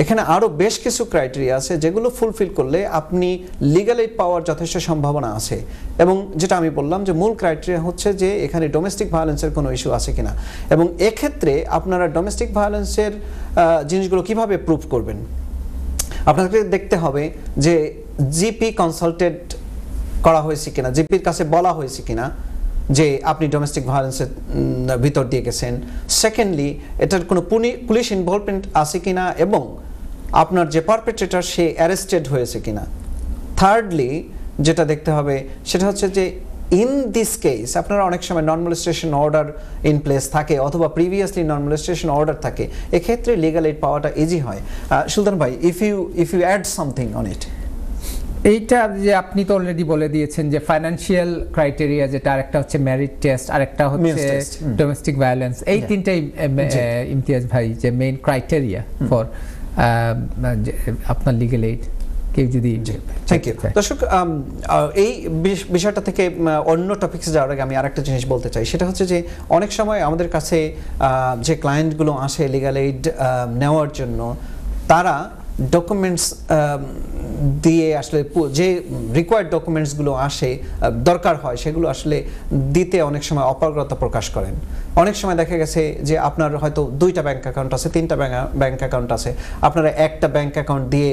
এখানে আরও বেশ কিছু ক্রাইটেরিয়া আছে যেগুলো ফুলফিল করলে আপনি লিগ্যাল এইড পাওয়ার যথেষ্ট সম্ভাবনা আছে। এবং যেটা আমি বললাম যে মূল ক্রাইটেরিয়া হচ্ছে যে এখানে ডোমেস্টিক ভায়োলেন্সের কোনো ইস্যু আছে কিনা। এবং এক্ষেত্রে আপনারা ডোমেস্টিক ভায়োলেন্সের জিনিসগুলো কিভাবে প্রুভ করবেন, আপনাকে দেখতে হবে যে জিপি কনসাল্টেড করা হয়েছে কিনা, জিপির কাছে বলা হয়েছে কিনা যে আপনি ডোমেস্টিক ভায়োলেন্সের ভিতর দিয়ে গেছেন। সেকেন্ডলি এটার কোনো পুলিশ ইনভলভমেন্ট আছে কিনা এবং আপনার যে পারপেট্রেটর সে অ্যারেস্টেড হয়েছে কিনা। থার্ডলি যেটা দেখতে হবে সেটা হচ্ছে যে ইন দিস কেস আপনারা অনেক সময় নন মলেস্টেশন অর্ডার ইন প্লেস থাকে অথবা প্রিভিয়াসলি নন মলেস্টেশন অর্ডার থাকে, এক্ষেত্রে লিগ্যাল এইড পাওয়াটা ইজি হয়। সুলতান ভাই, if you add something on it. এইটা যে আপনি তো অলরেডি বলে দিয়েছেন যে ফাইন্যান্সিয়াল ক্রাইটেরিয়া যেটা, আরেকটা হচ্ছে মেরিট টেস্ট, আরেকটা হচ্ছে ডোমেস্টিক ভায়োলেন্স। এই তিনটাই ইমতিয়াজ ভাই যে মেইন ক্রাইটেরিয়া ফর আপনার লিগ্যাল এইড। কেউ যদি থ্যাংক ইউ দর্শক, এই বিষয়টা থেকে অন্য টপিকসে যাওয়ার আগে আমি আরেকটা জিনিস বলতে চাই, সেটা হচ্ছে যে অনেক সময় আমাদের কাছে যে ক্লায়েন্টগুলো আসে লিগ্যাল এইড নেওয়ার জন্য, তারা ডকুমেন্টস দিয়ে আসলে যে রিকোয়ার্ড ডকুমেন্টসগুলো আসে দরকার হয় সেগুলো আসলে দিতে অনেক সময় অপারগতা প্রকাশ করেন। অনেক সময় দেখা গেছে যে আপনার হয়তো 2টা ব্যাংক অ্যাকাউন্ট আছে, 3টা ব্যাংক অ্যাকাউন্ট আছে, আপনারা একটা ব্যাংক অ্যাকাউন্ট দিয়ে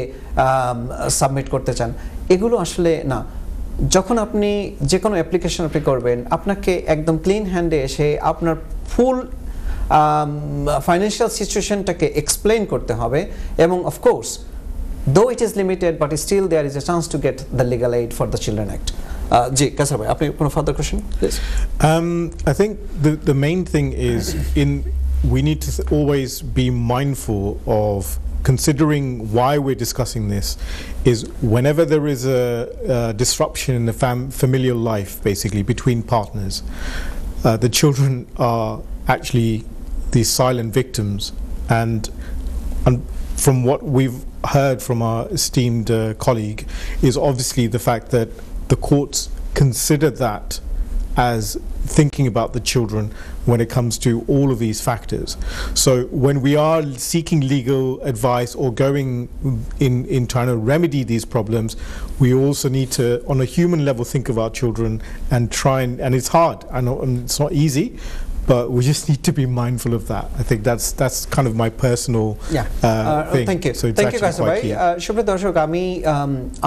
সাবমিট করতে চান। এগুলো আসলে না। যখন আপনি যে কোনো অ্যাপ্লিকেশন আপনি করবেন, আপনাকে একদম ক্লিন হ্যান্ডে এসে আপনার ফুল ফাইন্যান্সিয়াল সিচুয়েশনটাকে এক্সপ্লেইন করতে হবে। এবং of course though it is limited but still there is a chance to get the legal aid for the Children Act. Ji Kausar bhai, apni kono further question please? I think the main thing is we need to always be mindful of considering why we're discussing this is whenever there is a disruption in the familial life basically between partners, the children are actually these silent victims, and from what we've heard from our esteemed colleague is obviously the fact that the courts consider that as thinking about the children when it comes to all of these factors. So when we are seeking legal advice or going in trying to remedy these problems, we also need to on a human level think of our children and try and it's hard, I know, and it's not easy, but we just need to be mindful of that. I think that's kind of my personal thing. Thank you. So it's thank you actually Kausar quite bhai. key. সুপ্রিয় দর্শক, আমি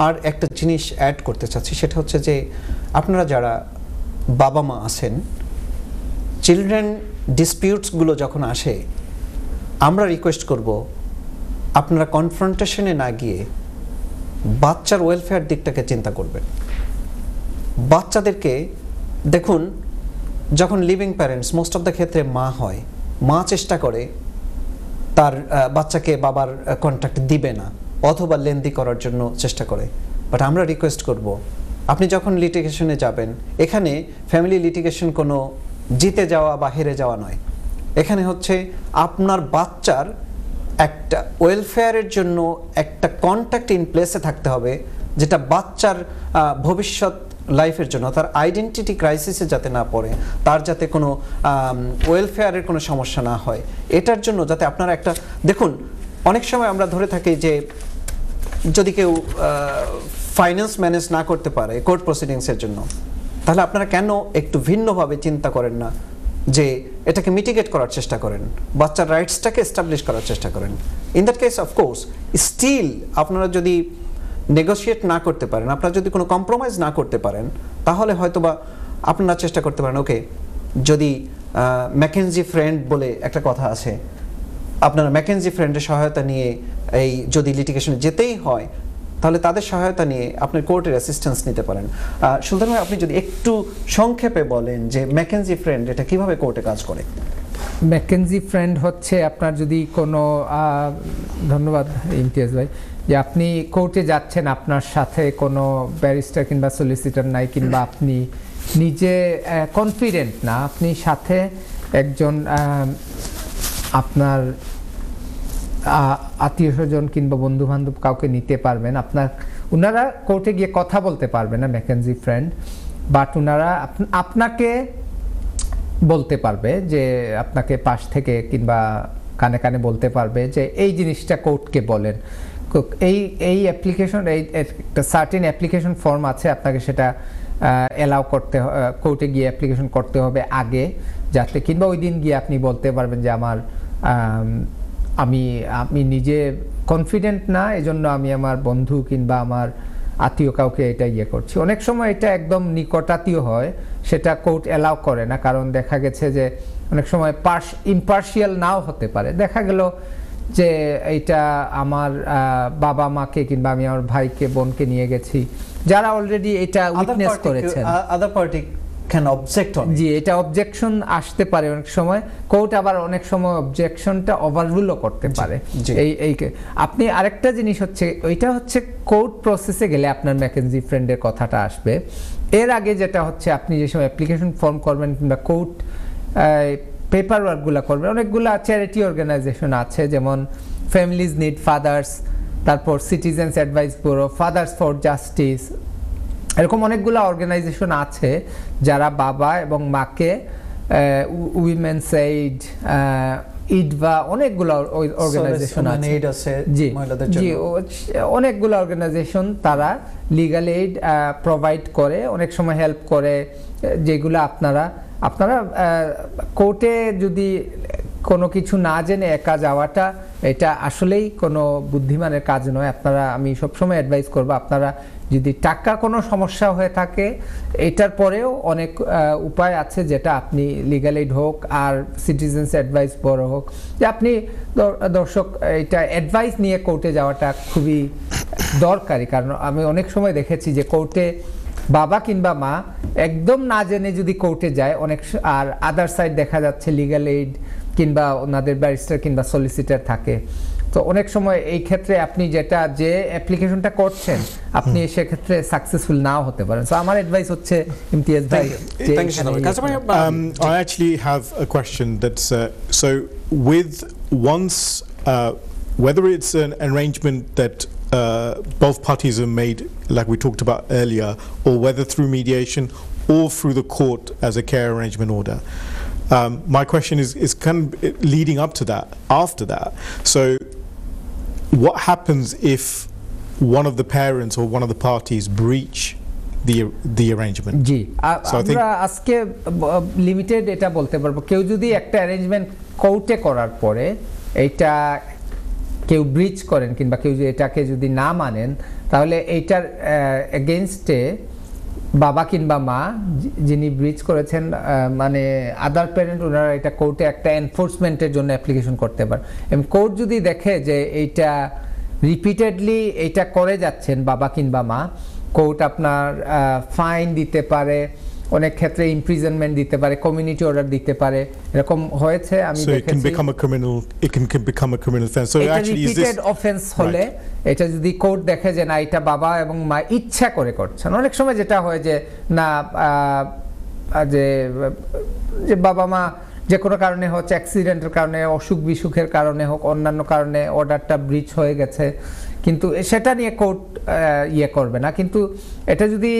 আর একটা জিনিস add করতে চাচ্ছি, সেটা হচ্ছে যে আপনারা যারা বাবা মা আছেন, চিলড্রেন ডিসপিউটসগুলো যখন আসে, আমরা রিকোয়েস্ট করব আপনারা কনফ্রন্টেশনে না গিয়ে বাচ্চার ওয়েলফেয়ার দিকটাকে চিন্তা করবেন। বাচ্চাদেরকে দেখুন, যখন living parents most of the ক্ষেত্রে মা হয়, মা চেষ্টা করে তার বাচ্চাকে বাবার কন্ট্যাক্ট দিবে না অথবা লেন্দি করার জন্য চেষ্টা করে। বাট আমরা রিকোয়েস্ট করব আপনি যখন লিটিগেশনে যাবেন, এখানে ফ্যামিলি লিটিগেশন কোনো জিতে যাওয়া বা হেরে যাওয়া নয়। এখানে হচ্ছে আপনার বাচ্চার একটা ওয়েলফেয়ারের জন্য একটা কন্ট্যাক্ট ইন প্লেসে থাকতে হবে, যেটা বাচ্চার ভবিষ্যৎ লাইফের জন্য, তার আইডেন্টিটি ক্রাইসিসে যাতে না পড়ে, তার যাতে কোনো ওয়েলফেয়ারের কোনো সমস্যা না হয়, এটার জন্য যাতে আপনারা একটা দেখুন, অনেক সময় আমরা ধরে থাকি যে যদি কেউ ফাইন্যান্স ম্যানেজ না করতে পারে কোর্ট প্রসিডিংসের জন্য, তাহলে আপনারা কেন একটু ভিন্নভাবে চিন্তা করেন না যে এটাকে মিটিগেট করার চেষ্টা করেন, বাচ্চার রাইটসটাকে এস্টাবলিশ করার চেষ্টা করেন। In that case of course still আপনারা যদি নেগোশিয়েট না করতে পারেন, আপনারা যদি কোনো কম্প্রোমাইজ না করতে পারেন, তাহলে হয়তোবা আপনারা চেষ্টা করতে পারেন ওকে যদি ম্যাকেনজি ফ্রেন্ড বলে একটা কথা আছে, আপনারা ম্যাকেনজি ফ্রেন্ডের সহায়তা নিয়ে এই যদি লিটিগেশনে যেতেই হয় তাহলে তাদের সহায়তা নিয়ে আপনি কোর্টের অ্যাসিস্ট্যান্স নিতে পারেন। সুলতান ভাই, আপনি যদি একটু সংক্ষেপে বলেন যে ম্যাকেনজি ফ্রেন্ড এটা কিভাবে কোর্টে কাজ করে। ম্যাকেনজি ফ্রেন্ড হচ্ছে আপনার যদি কোনো ধন্যবাদ ইমতিয়াজ ভাই, যে আপনি কোর্টে যাচ্ছেন, আপনার সাথে কোনো ব্যারিস্টার কিংবা সলিসিটর নাই, কিংবা আপনি নিজে কনফিডেন্ট না, আপনি সাথে একজন আপনার আত্মীয় স্বজন কিংবা বন্ধু বান্ধব কাউকে নিতে পারবেন। ওনারা কোর্টে গিয়ে কথা বলতে পারবে না ম্যাকেনজি ফ্রেন্ড, বাট ওনারা আপনাকে বলতে পারবে, যে আপনাকে পাশ থেকে কিংবা কানে কানে বলতে পারবে যে এই জিনিসটা কোর্টকে বলেন। এই অ্যাপ্লিকেশন, একটা সার্টেন অ্যাপ্লিকেশন ফর্ম আছে, আপনাকে সেটা অ্যালাউ করতে, কোর্টে গিয়ে অ্যাপ্লিকেশন করতে হবে আগে, যাতে কিংবা ওই দিন গিয়ে আপনি বলতে পারবেন যে আমি নিজে কনফিডেন্ট না, এজন্য আমি আমার বন্ধু কিংবা আমার আত্মীয় কাউকে এটা করছি। অনেক সময় এটা একদম নিকটাত্মীয় হয়, সেটা কোর্ট অ্যালাউ করে না, কারণ দেখা গেছে যে অনেক সময় ইম্পার্শিয়াল নাও হতে পারে। দেখা গেল যে এইটা আমার বাবা মাকে কিংবা আমি আমার ভাইকে বোনকে নিয়ে গেছি, যারা অলরেডি এটা উইটনেস করেছেন, আদার পার্টি ক্যান অবজেক্ট অন। জি, এটা অবজেকশন আসতে পারে অনেক সময়, কোর্ট আবার অনেক সময় অবজেকশনটা ওভাররুলও করতে পারে। এই আপনি আরেকটা জিনিস হচ্ছে, ওইটা হচ্ছে কোর্ট প্রসেসে গেলে আপনার ম্যাকেনজি ফ্রেন্ডের কথাটা আসবে। এর আগে যেটা হচ্ছে, আপনি যে সময় অ্যাপ্লিকেশন ফর্ম করবেন কিংবা কোর্ট পেপার ওয়ার্কগুলো করবেন, অনেকগুলো চ্যারিটি অর্গানাইজেশন আছে, যেমন ফ্যামিলিজ নিড ফাদার্স, তারপর citizens advice bureau, father's for justice, এরকম অনেকগুলো অর্গানাইজেশন আছে যারা বাবা এবং মাকে, উইমেন্স এইড, ইডভা, অনেকগুলো অর্গানাইজেশন আছে, জি অনেকগুলো অর্গানাইজেশন, তারা লিগ্যাল এইড প্রোভাইড করে, অনেক সময় হেল্প করে, যেগুলো আপনারা কোর্টে যদি কোনো কিছু না জেনে একা যাওয়াটা, এটা আসলেই কোনো বুদ্ধিমানের কাজ নয়। আমি সবসময় অ্যাডভাইস করবো, আপনারা যদি টাকা কোনো সমস্যা হয়ে থাকে, এটার পরেও অনেক উপায় আছে, যেটা আপনি লিগ্যাল এইড হোক আর সিটিজেন্স অ্যাডভাইস ব্যুরো হোক, যে আপনি দর্শক এটা অ্যাডভাইস নিয়ে কোর্টে যাওয়াটা খুবই দরকারি। কারণ আমি অনেক সময় দেখেছি যে কোর্টে বাবা কিংবা মা একদম না জেনে যদি কোর্টে যায়, আর আদার সাইড দেখা যাচ্ছে লিগ্যাল এইড কিংবা ওনাদের ব্যারিস্টার কিংবা সলিসিটর থাকে, তো অনেক সময় এই ক্ষেত্রে আপনি যে অ্যাপ্লিকেশনটা করছেন, আপনি সেক্ষেত্রে সাকসেসফুল নাও হতে পারেন। সো আমার অ্যাডভাইস হচ্ছে ইমতিয়াজ ভাই, I actually have a question that's so with once whether it's an arrangement that both parties have made, like we talked about earlier, or whether through mediation or through the court as a care arrangement order. My question is kind of leading up to that, after that. So what happens if one of the parents or one of the parties breach the arrangement? জি, আমরা আজকে limited এটা বলতে পারবো, কেউ যদি একটা arrangement কোর্টে করার পরে এইটা কেউ ব্রিচ করেন কিংবা কেউ এটাকে যদি না মানেন, তাহলে এইটার এগেইনস্টে বাবা কিংবা মা যিনি ব্রিচ করেছেন, মানে আদার প্যারেন্ট, ওনারা এটা কোর্টে একটা এনফোর্সমেন্টের জন্য অ্যাপ্লিকেশন করতে পারে। এবং কোর্ট যদি দেখে যে এইটা রিপিটেডলি এইটা করে যাচ্ছেন বাবা কিংবা মা, কোর্ট আপনার ফাইন দিতে পারে, অনেক ক্ষেত্রে ইমপ্রিজনমেন্ট দিতে পারে, কমিউনিটি অর্ডার দিতে পারে, এরকম হয়েছে আমি দেখেছি। So it can become a criminal offense. So actually is this repeated offence হলে, এটা যদি কোর্ট দেখে যে না এটা বাবা এবং মা ইচ্ছা করে করছেন, অনেক সময় যেটা হয় যে না যে বাবা মা যে কোনো কারণে হচ্ছে, অ্যাক্সিডেন্টের কারণে, অসুখ বিসুখের কারণে হোক, অন্যান্য কারণে অর্ডারটা ব্রিচ হয়ে গেছে, কিন্তু সেটা নিয়ে কোর্ট করবে না। কিন্তু এটা যদি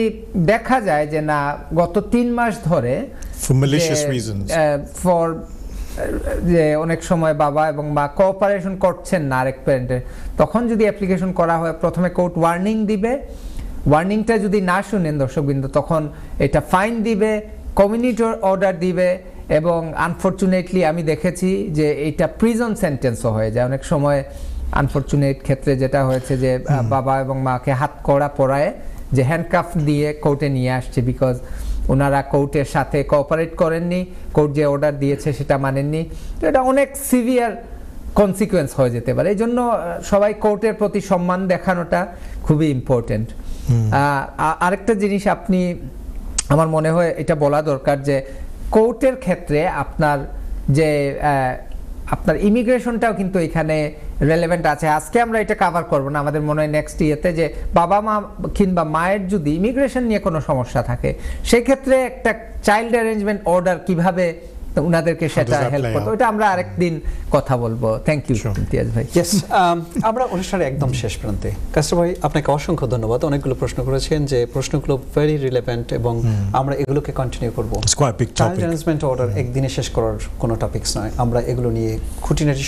দেখা যায় যে না গত 3 মাস ধরে for malicious reasons, যে অনেক সময় বাবা এবং মা কোঅপারেশন করছেন না আরেক প্যারেন্টের, তখন যদি অ্যাপ্লিকেশন করা হয়, প্রথমে কোর্ট ওয়ার্নিং দিবে, ওয়ার্নিংটা যদি না শুনেন দর্শকবৃন্দ, তখন এটা ফাইন দিবে, কমিউনিটি অর্ডার দিবে, এবং আনফরচুনেটলি আমি দেখেছি যে এটা প্রিজন সেন্টেন্সও হয়ে যায় অনেক সময়। আনফরচুনেট ক্ষেত্রে যেটা হয়েছে যে বাবা এবং মাকে হাত কড়া পরায় যে হ্যান্ডকাফ দিয়ে কোর্টে নিয়ে আসছে, বিকজ ওনারা কোর্টের সাথে কোঅপারেট করেননি, কোর্ট যে অর্ডার দিয়েছে সেটা মানেননি, তো এটা অনেক সিভিয়ার কনসিকুয়েন্স হয়ে যেতে পারে। এই জন্য সবাই কোর্টের প্রতি সম্মান দেখানোটা খুবই ইম্পর্টেন্ট। আরেকটা জিনিস আপনি, আমার মনে হয় এটা বলা দরকার যে কোর্টের ক্ষেত্রে আপনার যে আপনার ইমিগ্রেশনটাও কিন্তু এখানে রেলেভেন্ট আছে। আজকে আমরা এটা কভার করব না, আমাদের মনে হয় নেক্সট ইয়েতে, যে বাবা মা কিংবা মায়ের যদি ইমিগ্রেশন নিয়ে কোনো সমস্যা থাকে সেক্ষেত্রে একটা চাইল্ড অ্যারেঞ্জমেন্ট অর্ডার কিভাবে উনাদেরকে সেটা হেল্প করতে, ওটা আমরা আরেকদিন কথা বলবো। থ্যাংক ইউ ইমতিয়াজ ভাই। ইয়েস, আমরা অনুষ্ঠানের একদম শেষ প্রান্তে। কাস্টর ভাই, আপনাকে অসংখ্য ধন্যবাদ। অনেকগুলো প্রশ্ন করেছেন, যে প্রশ্নগুলো ভেরি রিলেভেন্ট এবং আমরা এগুলোকে কন্টিনিউ করব। চাইল্ড অ্যারেঞ্জমেন্ট অর্ডার একদিনে শেষ করার কোনো টপিকস নয়, আমরা এগুলো নিয়ে খুঁটিনাটি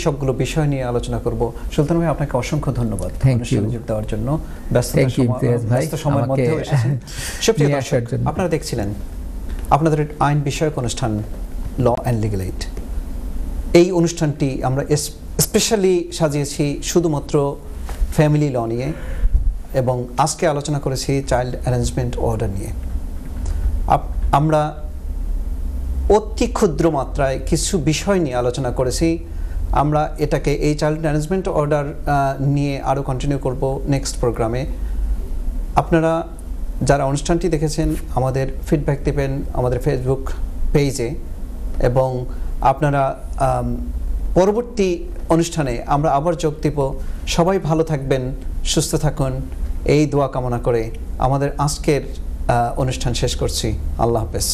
সবগুলো বিষয় নিয়ে আলোচনা করব। সুলতান ভাই, আপনাকে অসংখ্য ধন্যবাদ অনুষ্ঠানে যোগ দেওয়ার জন্য, ব্যস্ত সময়ের মধ্যেও এসেছেন। সুপ্রিয় দর্শক, আপনারা দেখছিলেন আপনাদের আইন বিষয়ক অনুষ্ঠান ল অ্যান্ড লিগ্যাল এইড। এই অনুষ্ঠানটি আমরা স্পেশালি সাজিয়েছি শুধুমাত্র ফ্যামিলি ল নিয়ে, এবং আজকে আলোচনা করেছি চাইল্ড অ্যারেঞ্জমেন্ট অর্ডার নিয়ে। আমরা অতি ক্ষুদ্র মাত্রায় কিছু বিষয় নিয়ে আলোচনা করেছি। আমরা এটাকে, এই চাইল্ড অ্যারেঞ্জমেন্ট অর্ডার নিয়ে আরও কন্টিনিউ করব নেক্সট প্রোগ্রামে। আপনারা যারা অনুষ্ঠানটি দেখেছেন আমাদের ফিডব্যাক দেবেন আমাদের ফেসবুক পেজে, এবং আপনারা পরবর্তী অনুষ্ঠানে আমরা আবার যোগ দেব। সবাই ভালো থাকবেন, সুস্থ থাকুন, এই দোয়া কামনা করে আমাদের আজকের অনুষ্ঠান শেষ করছি। আল্লাহ হাফেজ।